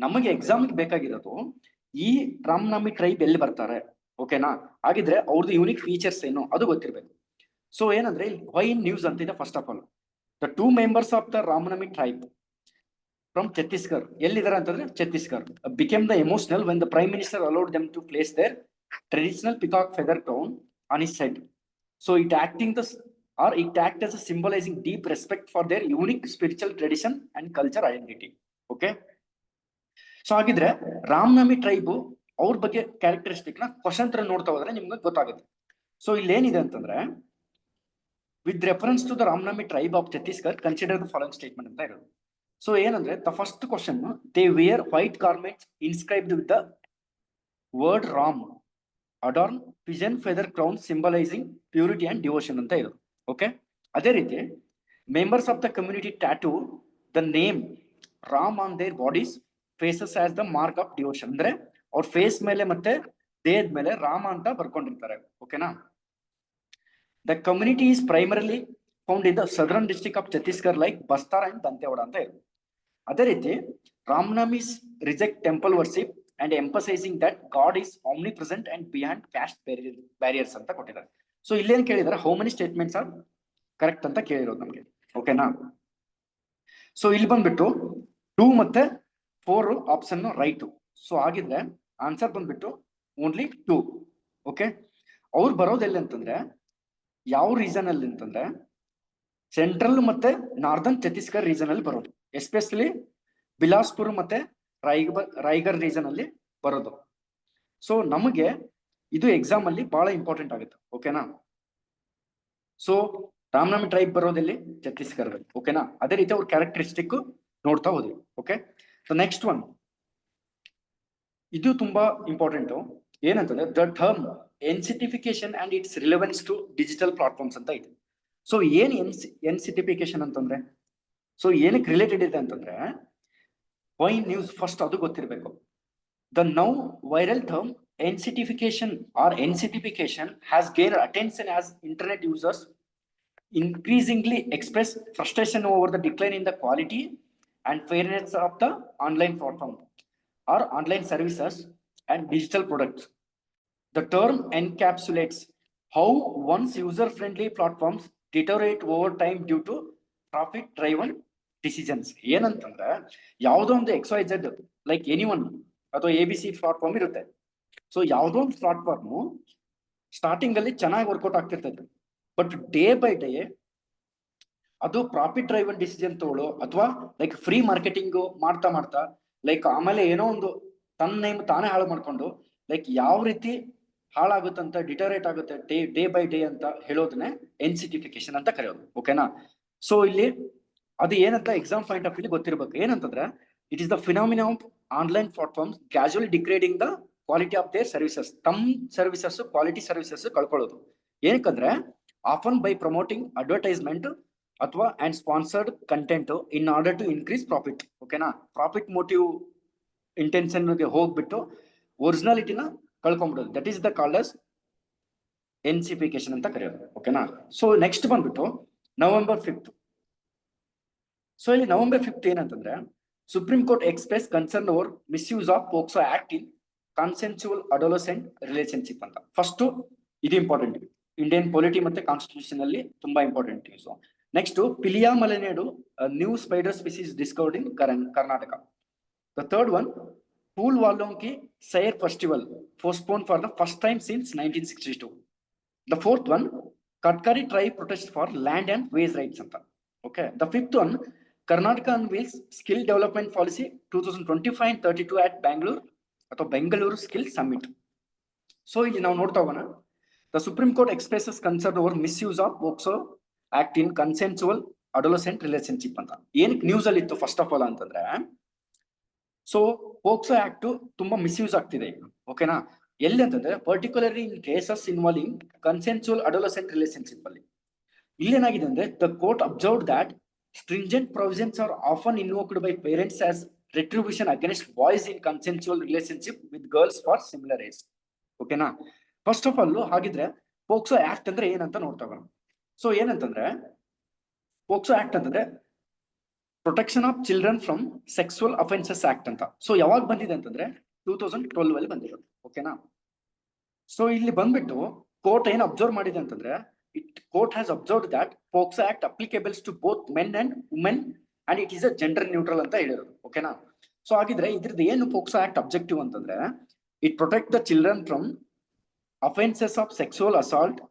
ನಮಗೆ ಎಕ್ಸಾಮ್ ಬೇಕಾಗಿರೋದು ಈ ರಾಮನವಮಿ ಟ್ರೈಬ್ ಎಲ್ಲಿ ಬರ್ತಾರೆ. ಓಕೆನಾ? ಹಾಗಿದ್ರೆ ಅವ್ರದ್ದು ಯೂನಿಕ್ ಫೀಚರ್ಸ್ ಏನು ಅದು ಗೊತ್ತಿರ್ಬೇಕು. ಸೊ ಏನಂದ್ರೆ, ವೈ ಇನ್ ನ್ಯೂಸ್ ಅಂತ ಇದೆ. First of all, the 2 members of the Ramanavami tribe from Chhattisgarh, ಎಲ್ಲಿದ್ದಾರೆ ಅಂತಂದ್ರೆ Chhattisgarh, became the emotional when the prime minister allowed them to place their traditional peacock feather crown on his head. So it acted as a symbolizing deep respect for their unique spiritual tradition and culture identity. Okay? So ಹಾಗಿದ್ರೆ Ramanavami tribe ಅವ್ರ ಬಗ್ಗೆ characteristic ನ question ತರ ನೋಡ್ತಾ ಹೋದ್ರೆ ನಿಮ್ಗೆ ಗೊತ್ತಾಗುತ್ತೆ. So ಇಲ್ಲಿ ಏನಿದೆ ಅಂತಂದ್ರೆ, with reference to the Ramanavami tribe of Chhattisgarh consider the following statement ಅಂತ ಇರೋದು. ಸೊ ಏನಂದ್ರೆ, the first question, they wear white garments inscribed with the word Ram adorn pigeon feather crown symbolising purity and devotion ಅಂತ ಇರೋದು. Okay, ಅದೇ ರೀತಿ members of the community tattoo the name Ram on their bodies faces as the mark of devotion. ಅಂದ್ರೆ ಅವ್ರ face ಮೇಲೆ ಮತ್ತೆ ದೇಹದ ಮೇಲೆ ರಾಮ ಅಂತ ಬರ್ಕೊಂಡಿರ್ತಾರೆ. ಓಕೆನಾ? The community is primarily found in the southern district of Chhattisgarh like Bastar and Dantewada ಅಂತ ಇರೋದು. ಅದೇ ರೀತಿ Ramnamis reject temple worship and emphasizing that God is omnipresent and beyond caste barriers ಅಂತ ಕೊಟ್ಟಿದ್ದಾರೆ. ಸೊ ಇಲ್ಲೇನ್ ಕೇಳಿದಾರೆ, how many statements are correct ಅಂತ ಕೇಳಿರೋದು ನಮ್ಗೆ. ಓಕೆನಾ? ಸೊ ಇಲ್ಲಿ ಬಂದ್ಬಿಟ್ಟು 2 ಮತ್ತೆ 4 ಆಪ್ಷನ್ ರೈಟ್. ಸೊ ಆಗಿದ್ರೆ ಆನ್ಸರ್ ಬಂದ್ಬಿಟ್ಟು ಓನ್ಲಿ 2. ಓಕೆ, ಅವ್ರು ಬರೋದೆಲ್ಲ ಅಂತಂದ್ರೆ ಯಾವ ರೀಸನ್ ಅಲ್ಲಿ ಅಂತಂದ್ರೆ, ಸೆಂಟ್ರಲ್ ಮತ್ತೆ ನಾರ್ದರ್ನ್ ಛತ್ತೀಸ್ಗಢ ರೀಸನ್ ಅಲ್ಲಿ ಬರೋದು, ಎಸ್ಪೆಷಲಿ ಬಿಲಾಸ್ಪುರ್ ಮತ್ತೆ ರಾಯ್ಗರ್ ರೀಸನ್ ಅಲ್ಲಿ ಬರೋದು. ಸೊ ನಮಗೆ ಇದು ಎಕ್ಸಾಮ್ ಅಲ್ಲಿ ಬಹಳ ಇಂಪಾರ್ಟೆಂಟ್ ಆಗುತ್ತೆ. ಓಕೆನಾ? ಸೊ ರಾಮನವಮಿ ಟ್ರೈಬ್ ಬರೋದಲ್ಲಿ ಛತ್ತೀಸ್ಗಢದಲ್ಲಿ. ಓಕೆನಾ? ಅದೇ ರೀತಿ ಅವ್ರ ಕ್ಯಾರೆಕ್ಟರಿಸ್ಟಿಕ್ ನೋಡ್ತಾ ಹೋದ್ವಿ. ಓಕೆ, ಸೊ ನೆಕ್ಸ್ಟ್ ಒನ್, ಇದು ತುಂಬಾ ಇಂಪಾರ್ಟೆಂಟ್. ಏನಂತಂದ್ರೆ, the term enshittification and its relevance to digital platforms ಅಂತ ಇದೆ. ಸೊ ಏನ್ ಎನ್ಸಿಟಿಫಿಕೇಶನ್ ಅಂತಂದ್ರೆ, ಸೊ ಏನಕ್ಕೆ ರಿಲೇಟೆಡ್ ಇದೆ ಅಂತಂದ್ರೆ, ವೈ ನ್ಯೂಸ್ ಫಸ್ಟ್ ಅದು ಗೊತ್ತಿರಬೇಕು. The now viral term NCTification has gained attention as internet users increasingly express frustration over the decline in the quality and fairness of the online platform or online services and digital products. The term encapsulates how once user-friendly platforms deteriorate over time due to profit-driven decisions. ಏನಂತಂದ್ರೆ ಯಾವುದೋ ಒಂದು XYZ like anyone ಅಥವಾ ABC platform ಇರುತ್ತೆ. So ಯಾವುದೋ ಒಂದು platform starting ಅಲ್ಲಿ ಚೆನ್ನಾಗಿ workout ಆಗ್ತಿರ್ತದೆ, ಬಟ್ ಡೇ ಬೈ ಡೇ ಅದು ಪ್ರಾಫಿಟ್ ಡ್ರೈವನ್ ಡಿಸಿಷನ್ ತಗೊಳ್ಳೋ ಅಥವಾ ಲೈಕ್ ಫ್ರೀ ಮಾರ್ಕೆಟಿಂಗ್ ಮಾಡ್ತಾ ಮಾಡ್ತಾ ಲೈಕ್ ಆಮೇಲೆ ಏನೋ ಒಂದು ತನ್ನ ನೇಮ್ ತಾನೇ ಹಾಳು ಮಾಡ್ಕೊಂಡು ಲೈಕ್ ಯಾವ ರೀತಿ ಹಾಳಾಗುತ್ತಂತ ಡಿಟರೇಟ್ ಆಗುತ್ತೆ ಡೇ ಬೈ ಡೇ ಅಂತ ಹೇಳೋದನ್ನೇ ಎನ್ಸಿಟಿಫಿಕೇಶನ್ ಅಂತ ಕರೆಯೋದು. ಓಕೆನಾ? ಸೊ ಇಲ್ಲಿ ಅದು ಏನಂತ ಎಕ್ಸಾಮ್ ಪಾಯಿಂಟ್ ಆಫ್ ವ್ಯೂ ಗೊತ್ತಿರ್ಬೇಕು. ಏನಂತಂದ್ರೆ it is the phenomena of online platforms gradually degrading the quality of their services. ತಮ್ಮ ಸರ್ವಿಸಸ್ ಕ್ವಾಲಿಟಿ ಸರ್ವಿಸಸ್ ಕಳ್ಕೊಳ್ಳೋದು. ಏನಕ್ಕಂದ್ರೆ ಆಫನ್ ಬೈ ಪ್ರಮೋಟಿಂಗ್ ಅಡ್ವರ್ಟೈಸ್ಮೆಂಟ್ ಅಥವಾ and sponsored content in order to increase profit. ಓಕೆನಾ? Profit motive ಇಂಟೆನ್ಷನ್ಗೆ ಹೋಗ್ಬಿಟ್ಟು ಒರಿಜಿನಾಲಿಟಿನ ಕಳ್ಕೊಂಡ್ಬಿಡೋದು. That is the called as enshittification ಅಂತ ಕರೆಯೋದು. ಓಕೆನಾ? ಸೊ ನೆಕ್ಸ್ಟ್ ಬಂದ್ಬಿಟ್ಟು November 5th. ಸೊ ಇಲ್ಲಿ November 5th ಏನಂತಂದ್ರೆ supreme court express concern over misuse of POCSO act in consensual adolescent relationship ಅಂತ. ಫಸ್ಟ್ ಇದು ಇಂಪಾರ್ಟೆಂಟ್, ಇಂಡಿಯನ್ ಪೊಲಿಟಿ ಮತ್ತೆ ಕಾನ್ಸ್ಟಿಟ್ಯೂಷನ್ ಅಲ್ಲಿ ತುಂಬಾ important news. Next Pilia Malenadu new spider species discovered in Karnataka. The third one Pool Walonki Sair Festival postponed for the first time since 1962. The fourth one, Katkari tribe protest for land and ways rights. Okay. The fifth one, Karnataka unveils skill development policy 2025-32 at Bangalore Skill Summit. So now note the Supreme Court expresses concern over misuse of POCSO Act in consensual adolescent relationship. Yen news alittu first of all antandre. So POCSO act ತುಂಬಾ misuse ಆಗ್ತಿದೆ. ಓಕೆನಾ? ಎಲ್ಲಿ ಅಂತಂದ್ರೆ particularly in cases involving consensual adolescent relationship ಅಲ್ಲಿ ಇಲ್ಲೇನಾಗಿದೆ ಅಂದ್ರೆ the court observed that stringent provisions are often invoked by parents as retribution against boys in consensual relationship with girls for similar age. ಓಕೆನಾ? First of all ಹಾಗಿದ್ರೆ POCSO act ಅಂದ್ರೆ ಏನಂತ ನೋಡ್ತಾ ಬರೋಣ. So ಏನಂತಂದ್ರೆ ಪೋಕ್ಸೋ ಆಕ್ಟ್ ಅಂತಂದ್ರೆ protection of children from sexual offences act ಅಂತ. So ಯಾವಾಗ ಬಂದಿದೆ ಅಂತಂದ್ರೆ 2012 ಅಲ್ಲಿ ಬಂದಿರೋದು. ಓಕೆನಾ? ಸೊ ಇಲ್ಲಿ ಬಂದ್ಬಿಟ್ಟು ಕೋರ್ಟ್ ಏನ್ ಅಬ್ಸರ್ವ್ ಮಾಡಿದೆ ಅಂತಂದ್ರೆ court has observed that POCSO act applicables to both men and women and it is a gender neutral ಅಂತ ಹೇಳಿರೋದು. ಓಕೆನಾ? ಸೊ ಹಾಗಿದ್ರೆ ಇದ್ರದ್ದು ಏನು ಪೋಕ್ಸೋ ಆಕ್ಟ್ ಅಬ್ಜೆಕ್ಟಿವ್ ಅಂತಂದ್ರೆ it protect the children from offences of sexual assault,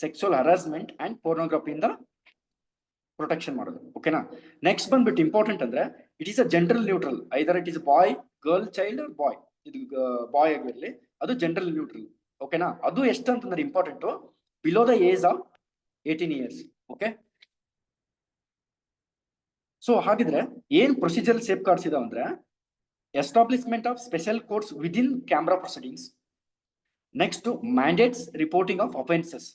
sexual harassment and ಪೋರ್ನೋಗ್ರಫಿಯಿಂದ protection ಮಾಡೋದು. ಓಕೆನಾ? ನೆಕ್ಸ್ಟ್ ಬಂದ್ಬಿಟ್ಟು ಇಂಪಾರ್ಟೆಂಟ್ ಅಂದ್ರೆ it is a gender neutral, either it is boy, girl child or boy. ಇದು boy ಆಗಿರಲಿ, ಅದು gender neutral. ಓಕೆನಾ? ಅದು ಎಷ್ಟು ಅಂತಂದ್ರೆ important below the age of 18 years. Okay? So ಹಾಗಿದ್ರೆ ಏನ್ ಪ್ರೊಸೀಜರ್ ಸೇಫ್ ಗಾರ್ಡ್ಸ್ ಇದಾವ ಅಂದ್ರೆ establishment of special courts within camera proceedings. Next mandates reporting of offences.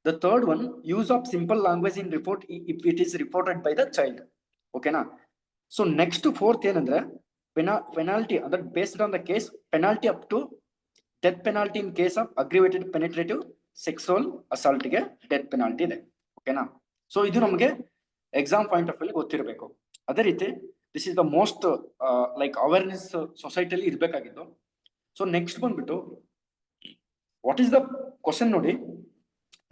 The third one, use of simple language in report if it is reported by the child. Okay na? So next to fourth ಏನಂದ್ರೆ penalty ಅಂದ್ರೆ based on the case, penalty up to death penalty in case of aggravated penetrative sexual assault ಗೆ death penalty ಇದೆ. ಓಕೆನಾ? So ಇದು ನಮಗೆ exam point of view ಗೊತ್ತಿರಬೇಕು. ಅದೇ ರೀತಿ this is the most like awareness ಸೊಸೈಟಿಯಲ್ಲಿ ಇರಬೇಕಾಗಿದ್ದು. ಸೊ ನೆಕ್ಸ್ಟ್ ಬಂದ್ಬಿಟ್ಟು ವಾಟ್ ಈಸ್ ದ ಕ್ವಶನ್ ನೋಡಿ,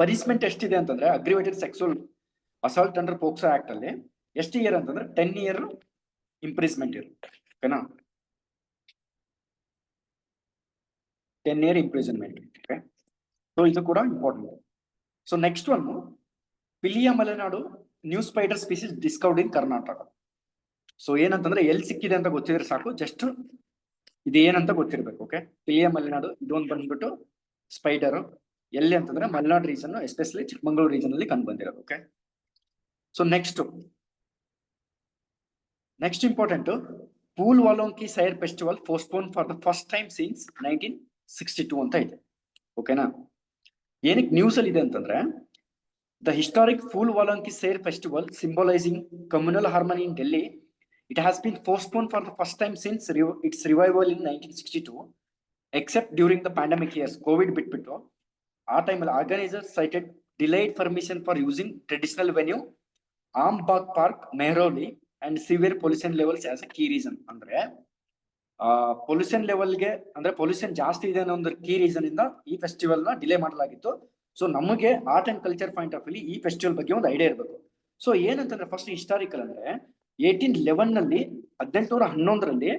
ಪನಿಷ್ಮೆಂಟ್ ಎಷ್ಟಿದೆ ಅಂತಂದ್ರೆ aggravated sexual assault under POCSO act ಅಲ್ಲಿ ಎಷ್ಟು ಇಯರ್ ಅಂತಂದ್ರೆ 10 year ಇಂಪ್ರಿಸ್ಮೆಂಟ್ ಇರುತ್ತೆ. ಓಕೆನಾ? 10 year ಇಂಪ್ರಿಸನ್ಮೆಂಟ್. ಓಕೆ? ಸೊ ಇದು ಕೂಡ important. So next one, Pilia Malenadu new spider species discovered in Karnataka. So ಏನಂತಂದ್ರೆ ಎಲ್ಲಿ ಸಿಕ್ಕಿದೆ ಅಂತ ಗೊತ್ತಿದ್ರೆ ಸಾಕು, ಜಸ್ಟ್ ಇದು ಏನಂತ ಗೊತ್ತಿರ್ಬೇಕು. ಓಕೆ? ಪಿಲಿಯಾ ಮಲೆನಾಡು ಇದೊಂದು ಬಂದ್ಬಿಟ್ಟು ಸ್ಪೈಡರ್ ಎಲ್ಲಿ ಅಂತಂದ್ರೆ Malenadu region, especially Chikmagalur region ಅಲ್ಲಿ ಕಂಡು ಬಂದಿರೋದು. Okay? So next important, pool ವಾಲೋಂಕಿ Sair festival postpone for the first time since 1962 ಅಂತ ಇದೆ. ಓಕೆನಾ? ಏನಕ್ಕೆ ನ್ಯೂಸ್ ಅಲ್ಲಿ ಇದೆ ಅಂತಂದ್ರೆ the historic pool ವಾಲೋಂಕಿ Sair festival symbolising communal harmony in Delhi, it has been postpone for the first time since it's revival in 1962 accept during the pandemic years, Covid ಬಿಟ್ಬಿಟ್ಟು ಆ ಟೈಮಲ್ಲಿ organiser sighted delayed permission for using traditional venue ಆಮ್ಬಾಗ್ park, ಮೆಹ್ರೌಲಿ and severe pollution levels as a key reason. ಅಂದ್ರೆ pollution ಲೆವೆಲ್ಗೆ ಅಂದ್ರೆ pollution ಜಾಸ್ತಿ ಇದೆ ಅನ್ನೋ ಒಂದು ಕೀ ರೀಸನ್ ಇಂದ ಈ ಫೆಸ್ಟಿವಲ್ ನ ಡಿಲೇ ಮಾಡಲಾಗಿತ್ತು. ಸೊ ನಮಗೆ art and culture point of view ಈ ಫೆಸ್ಟಿವಲ್ ಬಗ್ಗೆ ಒಂದು ಐಡಿಯಾ ಇರಬೇಕು. ಸೊ ಏನಂತಂದ್ರೆ ಫಸ್ಟ್ ಹಿಸ್ಟಾರಿಕಲ್ ಅಂದ್ರೆ 1811 ನಲ್ಲಿ 1811ರಲ್ಲಿ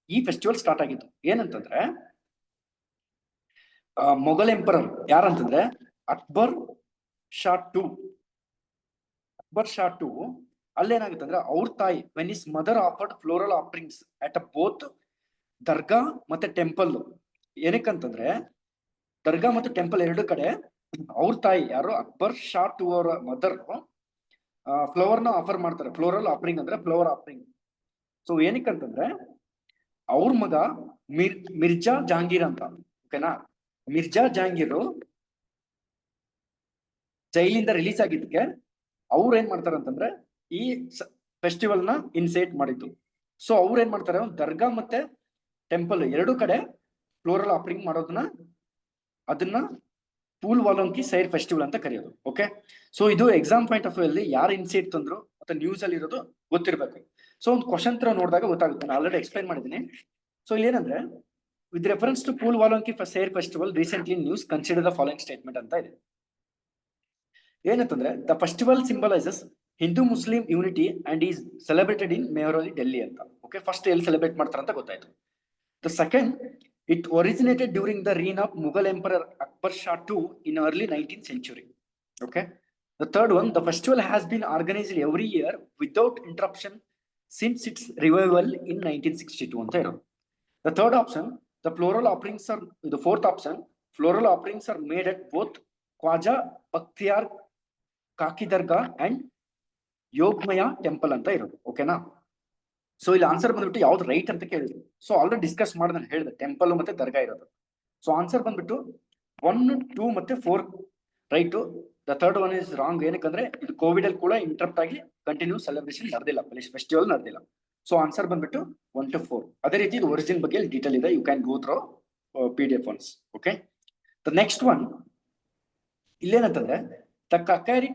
ಈ ಫೆಸ್ಟಿವಲ್ ಸ್ಟಾರ್ಟ್ ಆಗಿತ್ತು. ಏನಂತಂದ್ರೆ ಮೊಘಲ್ ಎಂಪರರ್ ಯಾರಂತಂದ್ರೆ ಅಕ್ಬರ್ ಶಾ ಟು. ಅಕ್ಬರ್ ಶಾ ಟು ಅಲ್ಲೇನಾಗುತ್ತೆ ಅಂದ್ರೆ ಅವ್ರ ತಾಯಿ when his mother offered floral offerings at a both dargah ಮತ್ತೆ ಟೆಂಪಲ್. ಏನಕ್ಕಂತಂದ್ರೆ ದರ್ಗಾ ಮತ್ತು ಟೆಂಪಲ್ ಎರಡು ಕಡೆ ಅವ್ರ ತಾಯಿ ಯಾರು ಅಕ್ಬರ್ ಶಾ ಟು ಅವರ ಮದರ್ ಫ್ಲವರ್ ನ ಆಫರ್ ಮಾಡ್ತಾರೆ. ಫ್ಲೋರಲ್ ಆಫರಿಂಗ್ ಅಂದ್ರೆ ಫ್ಲವರ್ ಆಫರಿಂಗ್. ಸೊ ಏನಕ್ಕಂತಂದ್ರೆ ಅವ್ರ ಮಗ ಮಿರ್ಜಾ ಜಹಾಂಗೀರ್ ಅಂತ, ಓಕೆನಾ. ಮಿರ್ಜಾ ಜಹಾಂಗೀರ್ ಜೈಲಿಂದ ರಿಲೀಸ್ ಆಗಿದ್ದಕ್ಕೆ ಅವ್ರು ಏನ್ ಮಾಡ್ತಾರೆ ಅಂತಂದ್ರೆ ಈ ಫೆಸ್ಟಿವಲ್ ನ ಇನ್ಸೈಟ್ ಮಾಡಿದ್ದು. ಸೊ ಅವ್ರು ಏನ್ ಮಾಡ್ತಾರೆ, ದರ್ಗಾ ಮತ್ತೆ ಟೆಂಪಲ್ ಎರಡು ಕಡೆ ಫ್ಲೋರಲ್ ಆಫರಿಂಗ್ ಮಾಡೋದನ್ನ ಅದನ್ನ ಫೂಲ್ ವಾಲೋಂಕಿ ಸೈರ್ ಫೆಸ್ಟಿವಲ್ ಅಂತ ಕರೆಯೋದು. ಓಕೆ, ಸೊ ಇದು ಎಕ್ಸಾಮ್ ಪಾಯಿಂಟ್ ಆಫ್ ವ್ಯೂ ಅಲ್ಲಿ ಯಾರು ಇನ್ಸೈಟ್ ತಂದ್ರು ಮತ್ತೆ ನ್ಯೂಸ್ ಅಲ್ಲಿ ಇರೋದು ಗೊತ್ತಿರ್ಬೇಕು. ಸೊ ಒಂದು ಕ್ವಶನ್ ತರ ನೋಡಿದಾಗ ಗೊತ್ತಾಗುತ್ತೆ. ನಾನು ಆಲ್ರೆಡಿ ಎಕ್ಸ್ಪ್ಲೈನ್ ಮಾಡಿದ್ದೀನಿ. ಸೊ ಇಲ್ಲಿ ಏನಂದ್ರೆ with reference to pool ವಾಲೋಂಕಿ Sair festival recently news consider the following statement ಅಂತ ಇದೆ. ಏನಂತಂದ್ರೆ the festival symbolises Hindu Muslim unity and is celebrated ಇನ್ ಮೆಹರೌಲಿ, ಡೆಲ್ಲಿ ಅಂತ. ಓಕೆ, ಫಸ್ಟ್ ಎಲ್ಲಿ ಸೆಲೆಬ್ರೇಟ್ ಮಾಡ್ತಾರೆ ಅಂತ ಗೊತ್ತಾಯ್ತು. The second, it originated during the reign of Mughal Emperor Akbar Shah II in early 19th century. Okay. The third one, the festival has been organized every year without interruption since its revival in 1962 ಅಂತ ಇರೋದು. The third option, the floral offerings are, the fourth option, floral offerings are made at both Khwaja Bakhtiyar Kaki Dargah and Yogmaya temple ಅಂತ ಇರೋದು. ಓಕೆನಾ. So ಇಲ್ಲಿ answer ಬಂದ್ಬಿಟ್ಟು ಯಾವ್ದು right ಅಂತ ಕೇಳಿದ್ರು. ಸೊ ಆಲ್ರೆಡಿ ಡಿಸ್ಕಸ್ ಮಾಡಿದ ನಾನು ಹೇಳಿದೆ ಟೆಂಪಲ್ ಮತ್ತೆ ದರ್ಗಾ ಇರೋದು. ಸೊ ಆನ್ಸರ್ ಬಂದ್ಬಿಟ್ಟು 1, 2 ಮತ್ತೆ 4 right. The third one is wrong. ಏನಕ್ಕಂದ್ರೆ ಇದು ಕೋವಿಡ್ ಅಲ್ಲಿ ಕೂಡ ಇಂಟರಪ್ಟ್ ಆಗಿ ಕಂಟಿನ್ಯೂ ಸೆಲೆಬ್ರೇಷನ್ ನಡೆದಿಲ್ಲ, ಫೆಸ್ಟಿವಲ್ ನಡೆದಿಲ್ಲ. ಸೊ ಆನ್ಸರ್ ಬಂದ್ಬಿಟ್ಟು 1 to 4. ಅದೇ ರೀತಿ ಇದು ಒರಿಜಿನ್ ಬಗ್ಗೆ ಡೀಟೇಲ್ ಇದೆ, you can go through PDF ones. Okay, the next one ಇಲ್ಲೇನಂತಂದ್ರೆ the Katkari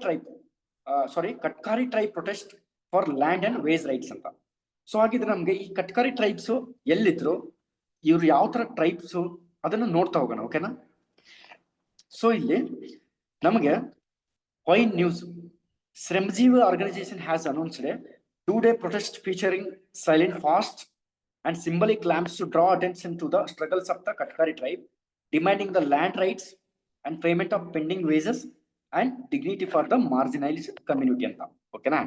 tribe protest for land and ways rights ಅಂತ. ಸೊ ಹಾಗಿದ್ರೆ ನಮ್ಗೆ ಈ ಕಟ್ಕಾರಿ ಟ್ರೈಬ್ಸ್ ಎಲ್ಲಿದ್ರು, ಇವ್ರು ಯಾವ ತರ ಟ್ರೈಬ್ಸ್ ಅದನ್ನ ನೋಡ್ತಾ ಹೋಗೋಣ. ಓಕೆನಾ. ಸೊ ಇಲ್ಲಿ ನಮಗೆ why in news Shramjeevi organisation has announced a 2-day protest featuring silent fast and symbolic lamps to draw attention to the struggles of the Katkari tribe, demanding the land rights and payment of pending wages and dignity for the marginalized community ಅಂತ. ಓಕೆನಾ.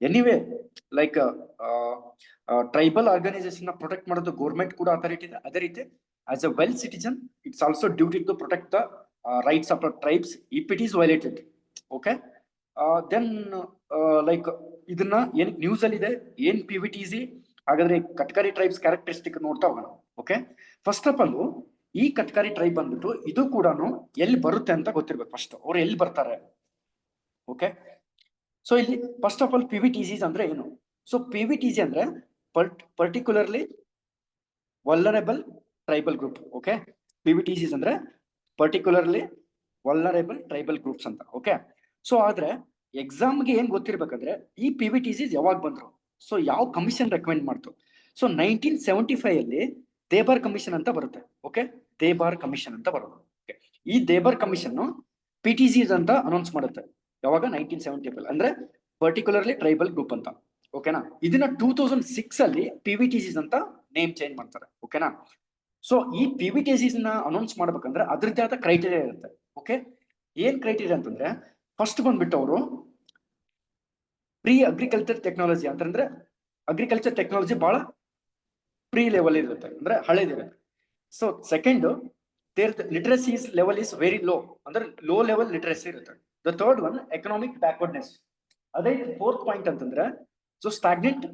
Anyway like tribal organisation protect ಮಾಡೋದು government ಕೂಡ authority ಇದೆ. ಅದೇ ರೀತಿ as a well citizen it's also duty to protect the rights of the tribes if it is violated. Okay, then like ಇದನ್ನ ಏನ್ news ಅಲ್ಲಿ ಇದೆ, ಏನ್ PVTC, ಹಾಗಾದ್ರೆ ಕಟ್ಕಾರಿ ಟ್ರೈಬ್ಸ್ ಕ್ಯಾರೆಕ್ಟರಿಸ್ಟಿಕ್ ನೋಡ್ತಾ ಹೋಗೋಣ. ಓಕೆ, ಫಸ್ಟ್ ಆಫ್ ಆಲ್ ಈ ಕಟ್ಕಾರಿ ಟ್ರೈಬ್ ಬಂದ್ಬಿಟ್ಟು ಇದು ಕೂಡ ಎಲ್ಲಿ ಬರುತ್ತೆ ಅಂತ ಗೊತ್ತಿರ್ಬೇಕು. ಫಸ್ಟ್ ಅವ್ರು ಎಲ್ಲಿ ಬರ್ತಾರೆ. ಓಕೆ, ಸೊ ಇಲ್ಲಿ ಫಸ್ಟ್ ಆಫ್ ಆಲ್ PVTCs ಅಂದ್ರೆ ಏನು? ಸೊ PVTC ಅಂದ್ರೆ particularly vulnerable tribal group. Okay, PVTCs ಅಂದ್ರೆ ಪರ್ಟಿಕ್ಯುಲರ್ಲಿ ವಲ್ನರೇಬಲ್ ಟ್ರೈಬಲ್ ಗ್ರೂಪ್ಸ್ ಅಂತ. ಓಕೆ, ಸೊ ಆದ್ರೆ ಎಕ್ಸಾಮ್ಗೆ ಏನ್ ಗೊತ್ತಿರ್ಬೇಕಂದ್ರೆ ಈ PVTCs ಯಾವಾಗ ಬಂದ್ರು, ಸೊ ಯಾವ ಕಮಿಷನ್ ರೆಕಮೆಂಡ್ ಮಾಡ್ತು? ಸೊ 1975 ಅಲ್ಲಿ ದೇಬಾರ್ ಕಮಿಷನ್ ಅಂತ ಬರುತ್ತೆ. ಓಕೆ, ದೇಬಾರ್ ಕಮಿಷನ್ ಅಂತ ಬರೋದು. ಓಕೆ, ಈ ದೇಬಾರ್ ಕಮಿಷನ್ PTCs ಅಂತ ಅನೌನ್ಸ್ ಮಾಡುತ್ತೆ. ಯಾವಾಗ? 1975 ಅಂದ್ರೆ ಪರ್ಟಿಕ್ಯುಲರ್ಲಿ ಟ್ರೈಬಲ್ ಗ್ರೂಪ್ ಅಂತ. ಓಕೆನಾ. ಇದನ್ನ 2006 ಅಲ್ಲಿ PVTCs ಅಂತ ನೇಮ್ ಚೇಂಜ್ ಮಾಡ್ತಾರೆ. ಓಕೆನಾ. ಸೊ ಈ PVTCs ನ ಅನೌನ್ಸ್ ಮಾಡ್ಬೇಕಂದ್ರೆ ಅದ್ರದ್ದೇ ಆದ ಕ್ರೈಟೀರಿಯಾ ಇರುತ್ತೆ. ಓಕೆ, ಏನ್ ಕ್ರೈಟೀರಿಯಾ ಅಂತಂದ್ರೆ ಫಸ್ಟ್ ಬಂದ್ಬಿಟ್ಟು ಅವರು ಪ್ರೀ ಅಗ್ರಿಕಲ್ಚರ್ ಟೆಕ್ನಾಲಜಿ ಅಂತಂದ್ರೆ ಅಗ್ರಿಕಲ್ಚರ್ ಟೆಕ್ನಾಲಜಿ ಬಹಳ ಪ್ರೀ ಲೆವೆಲ್ ಇರುತ್ತೆ, ಅಂದ್ರೆ ಹಳೇದಿರುತ್ತೆ. So second, their literacy level is very low, ಅಂದ್ರೆ ಲೋ ಲೆವೆಲ್ ಲಿಟರಸಿ ಇರುತ್ತೆ. The third one economic backwardness. ಅದೇ ಫೋರ್ತ್ ಪಾಯಿಂಟ್ ಅಂತಂದ್ರೆ ಸೊ ಸ್ಟಾಗ್ನೆಂಟ್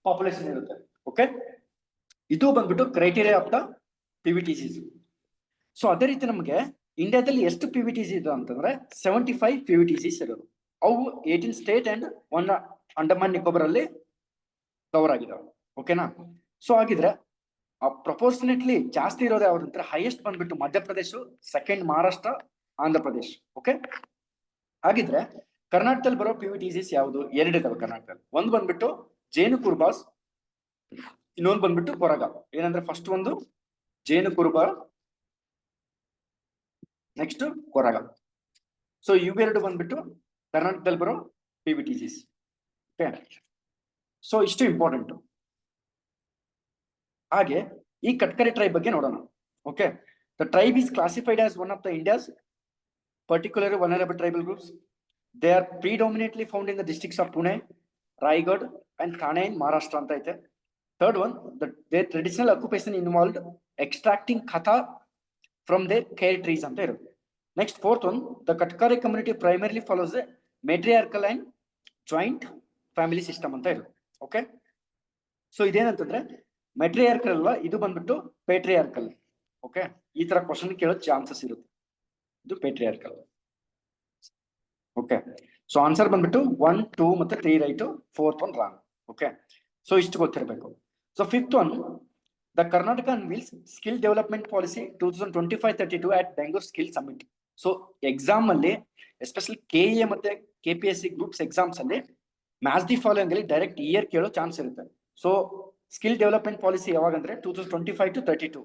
ಪಾಪ್ಯುಲೇಷನ್ ಇರುತ್ತೆ. ಓಕೆ, ಇದು ಬಂದ್ಬಿಟ್ಟು criteria of the PVTCs. So ಅದೇ ರೀತಿ ನಮಗೆ ಇಂಡಿಯಾದಲ್ಲಿ ಎಷ್ಟು PVTC ಇದೆ ಅಂತಂದ್ರೆ 75 PVTCs ಇರೋದು. ಅವು 18 ಸ್ಟೇಟ್ ಅಂಡ್ 1 ಅಂಡಮಾನ್ ನಿಕೋಬಾರ್ ಅಲ್ಲಿ ಕವರ್ ಆಗಿದಾವೆ. ಓಕೆನಾ. ಸೊ ಹಾಗಿದ್ರೆ ಪ್ರಪೋರ್ಷನೇಟ್ಲಿ ಜಾಸ್ತಿ ಇರೋದು ಯಾವ್ದು ಅಂದ್ರೆ ಹೈಯೆಸ್ಟ್ ಬಂದ್ಬಿಟ್ಟು ಮಧ್ಯಪ್ರದೇಶ, ಸೆಕೆಂಡ್ ಮಹಾರಾಷ್ಟ್ರ, ಆಂಧ್ರ ಪ್ರದೇಶ್. ಓಕೆ, ಹಾಗಿದ್ರೆ ಕರ್ನಾಟಕದಲ್ಲಿ ಬರೋ PVTCs ಯಾವುದು? ಎರಡಿದಾವೆ ಕರ್ನಾಟಕದಲ್ಲಿ. ಒಂದು ಬಂದ್ಬಿಟ್ಟು ಜೇನು ಕುರುಬಾಸ್, ಇನ್ನೊಂದು ಬಂದ್ಬಿಟ್ಟು ಕೊರಗ. ಏನಂದ್ರೆ ಫಸ್ಟ್ ಒಂದು ಜೇನು ಕುರುಬ, ನೆಕ್ಸ್ಟ್ ಕೊರಗ. ಸೊ ಇವೆರಡು ಬಂದ್ಬಿಟ್ಟು ಕರ್ನಾಟಕದಲ್ಲಿ ಬರೋ PVTCs. ಓಕೆ, ಸೊ ಇಷ್ಟು ಇಂಪಾರ್ಟೆಂಟ್. ಹಾಗೆ ಈ ಕಟ್ಕರಿ ಟ್ರೈಬ್ ಬಗ್ಗೆ ನೋಡೋಣ. Okay, the tribe is classified as one of the India's particularly vulnerable tribal groups. They are predominantly found in the districts of Pune, Raigad and Thane in Maharashtra ಅಂತ ಐತೆ. Third one, their traditional occupation involved extracting khatha from their care trees ಅಂತ ಇರುತ್ತೆ. Next, fourth one, the Katkari community primarily follows the matriarchal and joint family system ಅಂತ ಇರುತ್ತೆ. Okay, so ಇದೇನಂತಂದ್ರೆ ಮೆಟ್ರಿಯಾರ್ಕಲ್ ಅಲ್ವಾ, ಇದು ಬಂದ್ಬಿಟ್ಟು ಪೇಟ್ರಿಯಾರ್ಕಲ್. Okay, ಈ ತರ ಕ್ವಶನ್ ಕೇಳೋ ಚಾನ್ಸಸ್ ಇರುತ್ತೆ. ಇದು ಪೇಟ್ರಿಯಾರ್ಕಲ್. ಓಕೆ, ಸೊ ಆನ್ಸರ್ ಬಂದ್ಬಿಟ್ಟು 1, 2 ಮತ್ತೆ 3 right, 4th one wrong. Okay, so ಇಷ್ಟು ಗೊತ್ತಿರಬೇಕು. So 5th one, the Karnataka unveils skill development policy 2025-32 at Bengaluru skill summit. So exam ಅಲ್ಲಿ ಎಸ್ಪೆಷಲಿ KE ಮತ್ತೆ KPSC ಗ್ರೂಪ್ಸ್ ಎಕ್ಸಾಮ್ಸ್ ಅಲ್ಲಿ ಮ್ಯಾಚ್ ದಿ ಫಾಲೋಯಿಂಗ್ ಅಲ್ಲಿ ಡೈರೆಕ್ಟ್ ಇಯರ್ ಕೇಳೋ chance ಇರುತ್ತೆ. ಸೊ ಸ್ಕಿಲ್ ಡೆವಲಪ್ಮೆಂಟ್ ಪಾಲಿಸಿ ಯಾವಾಗ ಅಂದ್ರೆ 2025-32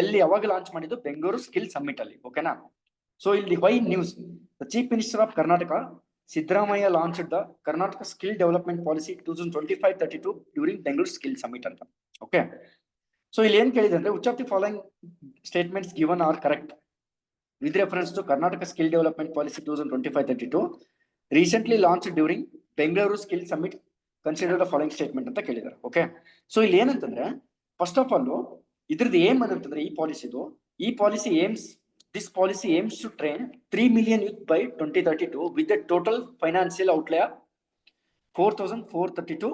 ಎಲ್ಲಿ ಯಾವಾಗ ಲಾಂಚ್ ಮಾಡಿದ್ದು? ಬೆಂಗಳೂರು ಸ್ಕಿಲ್ ಸಮಿಟ್ ಅಲ್ಲಿ. ಓಕೆನಾ? ಸೊ ಇಲ್ಲಿ why news, the chief minister of Karnataka Siddaramaiah launched the Karnataka skill development policy 2025-32 during Bengaluru skill summit ಅಂತ. ಓಕೆ, ಸೊ ಇಲ್ಲಿ ಏನ್ ಕೇಳಿದೆ ಅಂದ್ರೆ which of the following statements given are correct with reference to Karnataka skill development policy 2025-32 recently launch during Bengaluru skill summit, consider the following statement ಅಂತ ಕೇಳಿದ್ದಾರೆ. Okay, so ಇಲ್ಲಿ ಏನಂತಂದ್ರೆ first of all ಇದ್ರದ್ದು ಏಮ್ ಅಂತಂದ್ರೆ ಈ policy this policy aims to train 3 million youth by 2032 with a total financial outlay of 4,432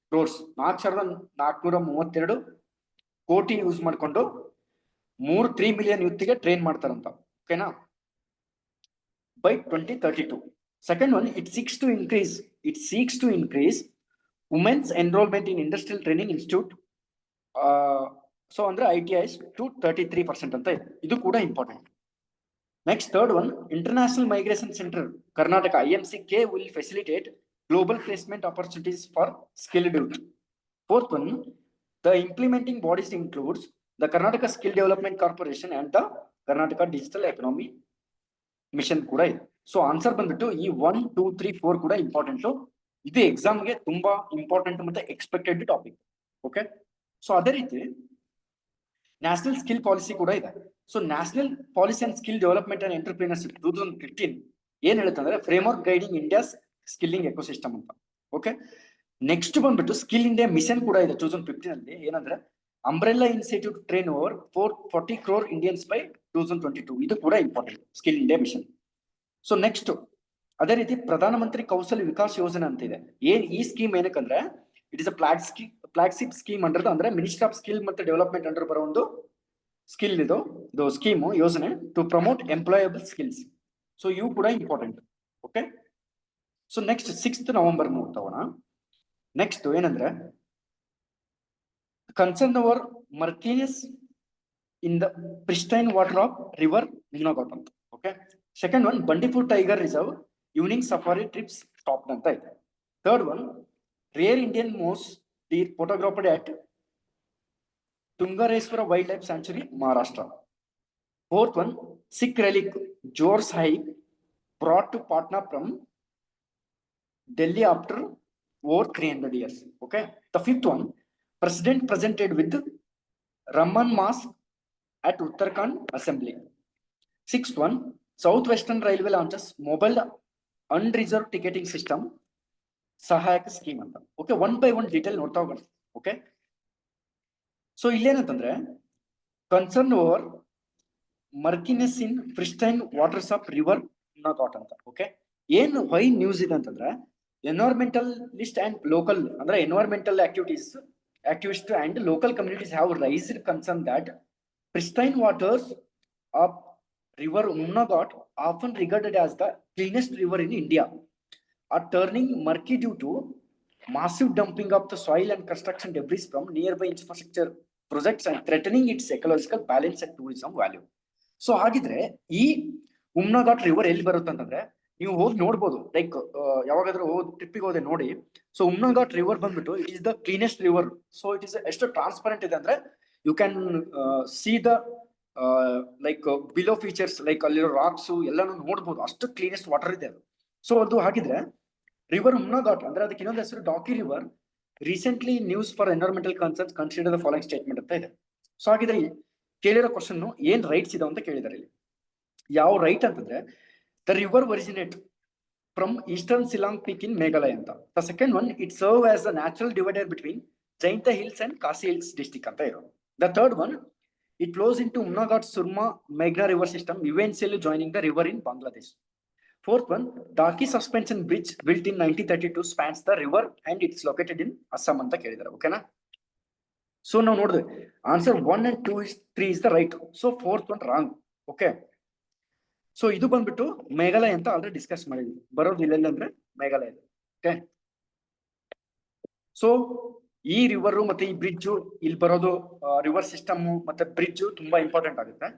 crores. 4,432 ಕೋಟಿ use ಮಾಡ್ಕೊಂಡು 3 million youth ಗೆ ಟ್ರೈನ್ ಮಾಡ್ತಾರಂತ. ಓಕೆನಾ? by 2032. Second one, it seeks to increase women's enrollment in industrial training institute, so under ITIs to 33% ಅಂತ ಇದೆ. ಇದು ಕೂಡ important. Next, third one, International Migration Center Karnataka IMCK will facilitate global placement opportunities for skilled youth. Fourth one, the implementing bodies includes the Karnataka Skill Development Corporation and the Karnataka Digital Economy Mission ಕೂಡ ಇದೆ. So answer ಬಂದ್ಬಿಟ್ಟು ಈ 1, 2, 3, 4 ಕೂಡ important. ಇದು ಎಕ್ಸಾಮ್ಗೆ ತುಂಬಾ important ಮತ್ತೆ expected topic. Okay, so ಅದೇ ರೀತಿ ನ್ಯಾಷನಲ್ ಸ್ಕಿಲ್ ಪಾಲಿಸಿ ಕೂಡ ಇದೆ. So national policy and skill development and entrepreneurship 2015 ಏನ್ ಹೇಳುತ್ತೆ ಅಂದ್ರೆ framework guiding India's skilling ecosystem ಅಂತ. ಓಕೆ, ನೆಕ್ಸ್ಟ್ ಬಂದ್ಬಿಟ್ಟು ಸ್ಕಿಲ್ ಇಂಡಿಯಾ ಮಿಷನ್ ಕೂಡ ಇದೆ 2015 ಅಲ್ಲಿ. ಏನಂದ್ರೆ umbrella initiative train over 440 crore Indians by 2022. ಇದು ಕೂಡ important, skill India mission. So next ಅದೇ ರೀತಿ ಪ್ರಧಾನ ಮಂತ್ರಿ ಕೌಶಲ್ ವಿಕಾಸ್ ಯೋಜನೆ ಅಂತ ಇದೆ. ಈ ಸ್ಕೀಮ್ ಏನಕ್ಕಂದ್ರೆ it is a flagship scheme under ಅಂದ್ರೆ ಮಿನಿಸ್ಟ್ರಿ ಆಫ್ ಸ್ಕಿಲ್ ಮತ್ತೆ ಡೆವಲಪ್ಮೆಂಟ್ ಅಂಡರ್ ಬರೋ ಒಂದು ಸ್ಕಿಲ್ ಇದು ಸ್ಕೀಮ್ ಯೋಜನೆ to promote employable skills. So ಇವು ಕೂಡ important. Okay, so next 6th November ನೋಡ್ತಾವಣ. ನೆಕ್ಸ್ಟ್ ಏನಂದ್ರೆ concern over murkiness in the pristine water of river Umngot ಅಂತ. Okay, second one Bandipur tiger reserve evening safari trips stop ಅಂತ ಇದೆ. Third one rare Indian mouse Deere ಫೋಟೋಗ್ರಾಫರ್ಡ್ at Tungareshwar wild life sanctuary Maharashtra. Fourth one Sikh relic Jore Sahib brought to Patna from Delhi after over 300 years. Okay, the fifth one, president presented with Raman Mask at Uttarakhand Assembly. Sixth one, Southwestern Railway launches mobile unreserved ticketing system Sahayak scheme ಅಂತ. Okay, one by one detail ನೋಡ್ತಾ ಹೋಗೋಣ. Okay, so ಇಲ್ಲೇನಂತಂದ್ರೆ concern over murkiness in pristine waters of river Umngot ಅಂತ. Okay, ಏನು why news ಇದೆ ಅಂತಂದ್ರೆ environmentalist and local ಅಂದ್ರೆ environmental activists and local communities have raised concern that pristine waters of river Unnagot, often regarded as the cleanest river in India, are turning murky due to massive dumping of the soil and construction debris from nearby infrastructure projects and threatening its ecological balance and tourism value. So ಹಾಗಿದ್ರೆ ಈ ಉಮ್ನಾ ghat river ಎಲ್ಲಿ ಬರುತ್ತೆ ಅಂತಂದ್ರೆ ನೀವು ಹೋಗಿ ನೋಡ್ಬೋದು, like ಯಾವಾಗಾದ್ರೂ ಟ್ರಿಪ್ಪಿಗೆ ಹೋದೆ ನೋಡಿ. ಸೊ ಉಮ್ನಾ ಘಾಟ್ ರಿವರ್ ಬಂದ್ಬಿಟ್ಟು it is the cleanest river. So it is ಎಷ್ಟು ಟ್ರಾನ್ಸ್ಪರೆಂಟ್ ಇದೆ ಅಂದ್ರೆ you can see the like below features, like ಅಲ್ಲಿರೋ ರಾಕ್ಸ್ ಎಲ್ಲಾನು ನೋಡ್ಬೋದು, ಅಷ್ಟು ಕ್ಲೀನೆಸ್ಟ್ ವಾಟರ್ ಇದೆ ಅದು. ಸೊ ಅದು ಹಾಗಿದ್ರೆ ರಿವರ್ ಉಮ್ನಾ ಘಾಟ್ ಅಂದ್ರೆ ಅದಕ್ಕೆ ಇನ್ನೊಂದು ಹೆಸರು Dawki river. Recently news for environmental concerns consider the following statement ಅಂತ ಇದೆ. ಸೊ ಹಾಗಿದ್ರೆ ಕೇಳಿರೋ ಕ್ವಶನ್ ಏನ್ ರೈಟ್ಸ್ ಇದಾವ ಅಂತ ಕೇಳಿದಾರೆ ಇಲ್ಲಿ. ಯಾವ ರೈಟ್ ಅಂತಂದ್ರೆ the river originate from eastern Shillong peak in Meghalaya ಅಂತ. The second one it serve as a natural divider between Jaintia hills and Khasi hills district ಅಂತ ಇರೋ. The third one it flows into Umngot Surma ಮೇಘ್ನಾ river system eventually joining the river in Bangladesh. Fourth one, Daki suspension bridge built in 1932 spans the river and it's located in Assam anta kelidare. Okay na? So now note the answer 1 and 2 is 3 is the right. So fourth one wrong. Okay. So idu bandbittu Meghalaya anta already discuss madidvi. Barodu illella andre Meghalaya. Okay. So ee river matte ee bridge ಇಲ್ಲಿ ಬರೋದು river system ಮತ್ತೆ bridge ತುಂಬಾ important ಆಗುತ್ತೆ.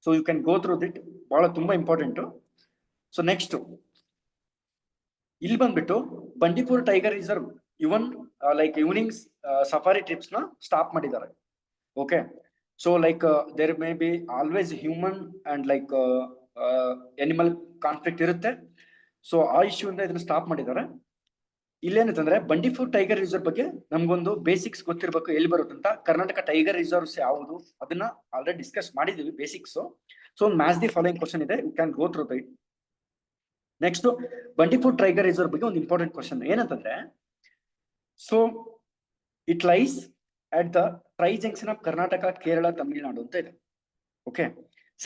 So you can go through it. ಬಹಳ ತುಂಬಾ important. So next ಇಲ್ಲಿ ಬಂದ್ಬಿಟ್ಟು Bandipur tiger reserve even like evening safari trips ನ ಸ್ಟಾಪ್ ಮಾಡಿದ್ದಾರೆ. Okay, so like there may be always human and like animal conflict ಇರುತ್ತೆ. So ಆ issue ಇಂದ ಇದನ್ನ ಸ್ಟಾಪ್ ಮಾಡಿದ್ದಾರೆ. ಇಲ್ಲೇನಂತಂದ್ರೆ ಬಂಡೀಪುರ್ ಟೈಗರ್ ರಿಸರ್ವ್ ಬಗ್ಗೆ ನಮ್ಗೊಂದು ಬೇಸಿಕ್ಸ್ ಗೊತ್ತಿರ್ಬೇಕು, ಎಲ್ಲಿ ಬರುತ್ತೆ ಅಂತ. ಕರ್ನಾಟಕ ಟೈಗರ್ ರಿಸರ್ವ್ಸ್ ಯಾವುದು ಅದನ್ನ ಆಲ್ರೆಡಿ ಡಿಸ್ಕಸ್ ಮಾಡಿದೀವಿ ಬೇಸಿಕ್ಸ್. ಸೊ ಒಂದು ಮ್ಯಾಚ್ ದಿ ಫಾಲೋಯಿಂಗ್ ಕ್ವಶನ್ ಇದೆ, you can go through that. Next Bandipur tiger reserve ಬಗ್ಗೆ ಒಂದು ಇಂಪಾರ್ಟೆಂಟ್ ಕ್ವಶನ್ ಏನಂತಂದ್ರೆ, so it lies at the tri junction of Karnataka, Kerala, Tamil Nadu ಅಂತ ಇದೆ. Okay,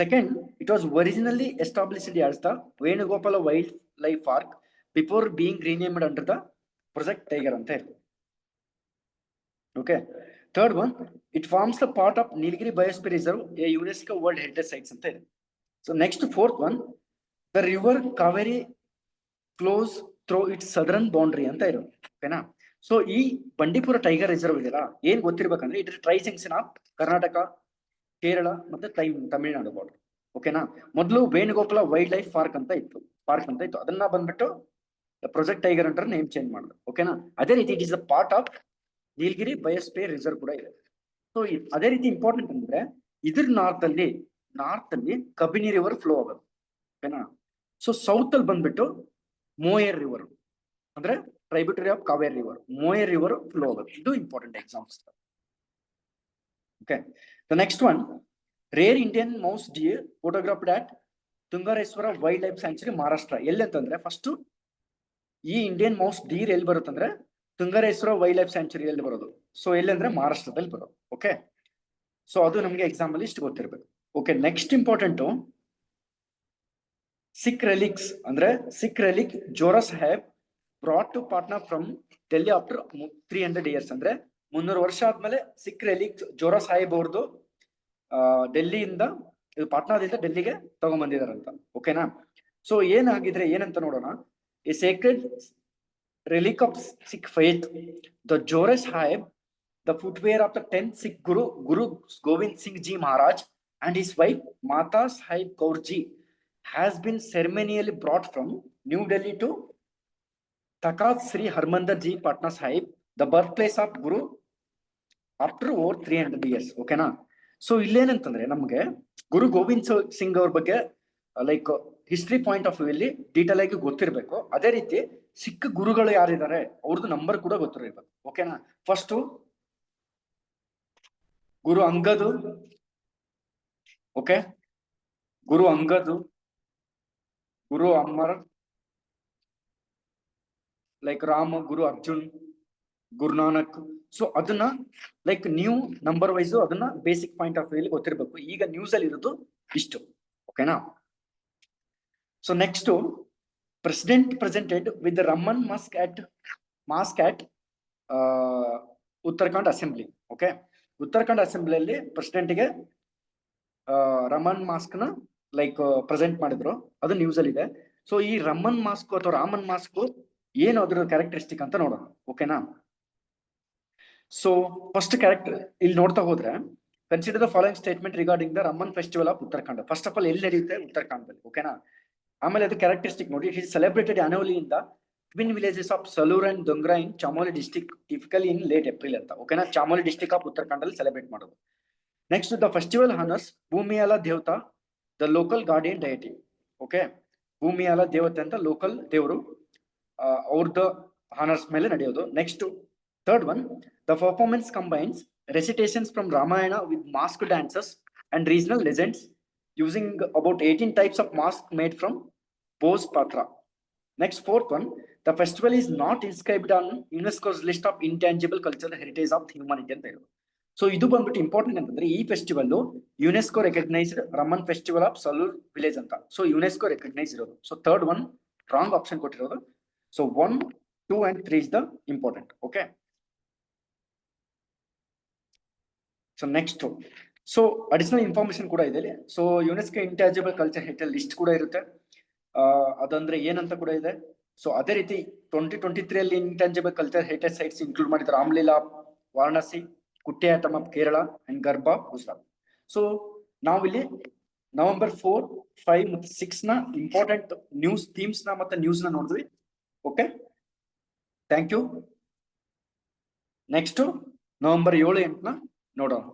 second it was originally established as the Venugopala wildlife park before being renamed under the project tiger ಅಂತ ಇದೆ. Okay, third one it forms the part of Nilgiri biosphere reserve, A UNESCO world heritage sites ಅಂತ ಇದೆ. So next fourth one the river Kaveri flows through it's southern boundary ಅಂತ ಇರೋದು. ಓಕೆನಾ. So ಈ Bandipur tiger reserve ಇದೆಯಲ್ಲ, ಏನ್ ಗೊತ್ತಿರ್ಬೇಕಂದ್ರೆ it try junction of Karnataka, Kerala ಮತ್ತೆ Tamil Nadu border. ಓಕೆನಾ. ಮೊದಲು ವೇಣುಗೋಪಾಲ ವೈಲ್ಡ್ ಲೈಫ್ ಪಾರ್ಕ್ ಅಂತ ಇತ್ತು, ಅದನ್ನ ಬಂದ್ಬಿಟ್ಟು ಪ್ರಾಜೆಕ್ಟ್ ಟೈಗರ್ ಅಂತ ನೇಮ್ ಚೇಂಜ್ ಮಾಡಿದ್ರು. ಓಕೆನಾ. ಅದೇ ರೀತಿ it is a part of Nilgiri biosphere reserve ಕೂಡ ಇದೆ. ಸೊ ಅದೇ ರೀತಿ ಇಂಪಾರ್ಟೆಂಟ್ ಅಂದ್ರೆ ಇದ್ರ ನಾರ್ತ್ ಅಲ್ಲಿ ಕಬಿನಿ ರಿವರ್ ಫ್ಲೋ ಆಗೋದು. ಓಕೆನಾ. ಸೊ ಸೌತ್ ಅಲ್ಲಿ ಬಂದ್ಬಿಟ್ಟು ಮೋಯರ್ ರಿವರ್ ಅಂದ್ರೆ tributary of Kaveri river, Moyar river flow ಆಗೋದು. ಇದು important exams. Okay, the next one rare Indian mouse deer photographed at Tungareshwar wild life sanctuary Maharashtra. ಎಲ್ಲಿ ಅಂತಂದ್ರೆ ಫಸ್ಟ್ ಈ ಇಂಡಿಯನ್ ಮೌಸ್ ಡೀರ್ ಎಲ್ಲಿ ಬರುತ್ತಂದ್ರೆ ತುಂಗರೇಶ್ವರ ವೈಲ್ಡ್ ಲೈಫ್ ಸ್ಯಾಂಕ್ಚುರಿ ಎಲ್ಲಿ ಬರೋದು. ಸೊ ಎಲ್ಲಿ ಅಂದ್ರೆ ಮಹಾರಾಷ್ಟ್ರದಲ್ಲಿ ಬರೋದು. ಓಕೆ, ಸೊ ಅದು ನಮ್ಗೆ ಎಕ್ಸಾಮ್ ಅಲ್ಲಿ ಇಷ್ಟು ಗೊತ್ತಿರ್ಬೇಕು. Okay, next important Sikh relics ಅಂದ್ರೆ Sikh relic Jora Sahib brought to Patna from Delhi after 300 years. ಅಂದ್ರೆ 300 ವರ್ಷ ಆದ್ಮೇಲೆ ಸಿಖ್ ರೆಲಿಕ್ ಜೋರಾ ಸಾಹೇಬ್ ಅವ್ರದ್ದು ಡೆಲ್ಲಿಯಿಂದ ಪಾಟ್ನಾದಿಂದ ಡೆಲ್ಲಿಗೆ ತಗೊಂಡ್ಬಂದಿದಾರಂತ. ಓಕೆನಾ. ಸೊ ಏನಾಗಿದ್ರೆ ಏನಂತ ನೋಡೋಣ. A sacred relic of Sikh faith, the Jora Sahib, the footwear of the 10th Sikh Guru Govind Singh Ji Maharaj and his wife Mata Sahib Kaur Ji has been ceremonially brought from New Delhi to Takhat Sri Harmandir Ji Patna Sahib, the birthplace of Guru, after over 300 years. ಓಕೆನಾ. So ಇಲ್ಲೇನಂತಂದ್ರೆ ನಮ್ಗೆ ಗುರು ಗೋವಿಂದ್ ಸಿಂಗ್ ಅವ್ರ ಬಗ್ಗೆ like history point of view ಅಲ್ಲಿ detail ಆಗಿ ಗೊತ್ತಿರ್ಬೇಕು. ಅದೇ ರೀತಿ ಸಿಖ್ ಗುರುಗಳು ಯಾರಿದ್ದಾರೆ ಅವ್ರದ್ದು ನಂಬರ್ ಕೂಡ ಗೊತ್ತಿರ್ಬೇಕು. ಓಕೆನಾ. ಫಸ್ಟ್ ಗುರು ಅಂಗದ್, ಓಕೆ, ಗುರು ಅಂಗದ್, ಗುರು ಅಮರ್, ಲೈಕ್ ರಾಮ, ಗುರು ಅರ್ಜುನ್, ಗುರುನಾನಕ್. ಸೊ ಅದನ್ನ ಲೈಕ್ ನೀವು ನಂಬರ್ ವೈಸ್ ಅದನ್ನ ಬೇಸಿಕ್ ಪಾಯಿಂಟ್ ಆಫ್ ವ್ಯೂ ಗೊತ್ತಿರ್ಬೇಕು. ಈಗ ನ್ಯೂಸ್ ಅಲ್ಲಿ ಇರೋದು ಇಷ್ಟು. ಓಕೆನಾ. So next president presented with Raman mask at Uttarakhand assembly. Okay, Uttarakhand ಅಸೆಂಬ್ಲಿಯಲ್ಲಿ ಪ್ರೆಸಿಡೆಂಟ್ಗೆ Raman mask ನ ಲೈಕ್ ಪ್ರೆಸೆಂಟ್ ಮಾಡಿದ್ರು, ಅದು ನ್ಯೂಸ್ ಅಲ್ಲಿ ಇದೆ. ಸೊ ಈ ರಮನ್ ಮಾಸ್ಕ್ ಅಥವಾ ರಾಮನ್ ಮಾಸ್ಕ್ ಏನು ಅದ್ರ ಕ್ಯಾರೆಕ್ಟರಿಸ್ಟಿಕ್ ಅಂತ ನೋಡೋಣ. ಓಕೆನಾ. ಸೊ ಫಸ್ಟ್ ಕ್ಯಾರೆಕ್ಟರ್ ಇಲ್ಲಿ ನೋಡ್ತಾ ಹೋದ್ರೆ consider the following statement regarding the Ramman festival of Uttarakhand. First of all ಎಲ್ಲಿ ನಡೆಯುತ್ತೆ? ಉತ್ತರಾಖಂಡದಲ್ಲಿ. ಓಕೆನಾ? ಆಮೇಲೆ ಅದು ಕ್ಯಾರೆಕ್ಟರಿಸ್ಟಿಕ್ ನೋಡಿ, it is celebrated annually in the twin villages of Saloor and Dungra in Chamoli district typically in late April ಅಂತ. ಓಕೆನಾ? ಚಾಮೋಲಿ ಡಿಸ್ಟ್ರಿಕ್ಟ್ ಆಫ್ ಉತ್ತರಾಖಂಡಲ್ಲಿ ಸೆಲೆಬ್ರೇಟ್ ಮಾಡೋದು. Next the festival honours Bhumiyal Devta the local guardian deity. Okay, Bhumiyal ದೇವತೆ ಅಂತ ಲೋಕಲ್ ದೇವರು, ಅವ್ರದ್ದು ಹಾನರ್ಸ್ ಮೇಲೆ ನಡೆಯೋದು. Next third one, the performance combines recitations from Ramayana with masked dancers and regional legends using about 18 types of masks made from Bose Patra. Next, fourth one, the festival is not inscribed on UNESCO's list of intangible cultural heritage of humanity ಅಂತ ಹೇಳೋದು. So ಇದು ಬಂದ್ಬಿಟ್ಟು important ಅಂತಂದ್ರೆ ಈ festival UNESCO recognised Ramman festival of Saloor village ಅಂತ. So UNESCO recognise ಇರೋದು. So third one wrong option ಕೊಟ್ಟಿರೋದು. So 1, 2 and 3 is the important. Okay, so next, so additional information ಕೂಡ ಇದೆ. So UNESCO intangible culture heritage list ಕೂಡ ಇರುತ್ತೆ. ಅದಂದ್ರೆ ಏನಂತ ಕೂಡ ಇದೆ. ಸೊ ಅದೇ ರೀತಿ 2023 ಅಲ್ಲಿ intangible culture heritage sites include ಮಾಡಿದ್ರು Ramlila Varanasi, Kutiyattam of Kerala and Garba Gujarat. So ನಾವಿಲ್ಲಿ ನವೆಂಬರ್ 4, 5 ಮತ್ತು 6 ನ ಇಂಪಾರ್ಟೆಂಟ್ ನ್ಯೂಸ್ ಥೀಮ್ಸ್ ನ ಮತ್ತೆ ನ್ಯೂಸ್ ನ ನೋಡಿದ್ವಿ. Okay, thank you. Next November 7, 8 ನೋಡೋಣ.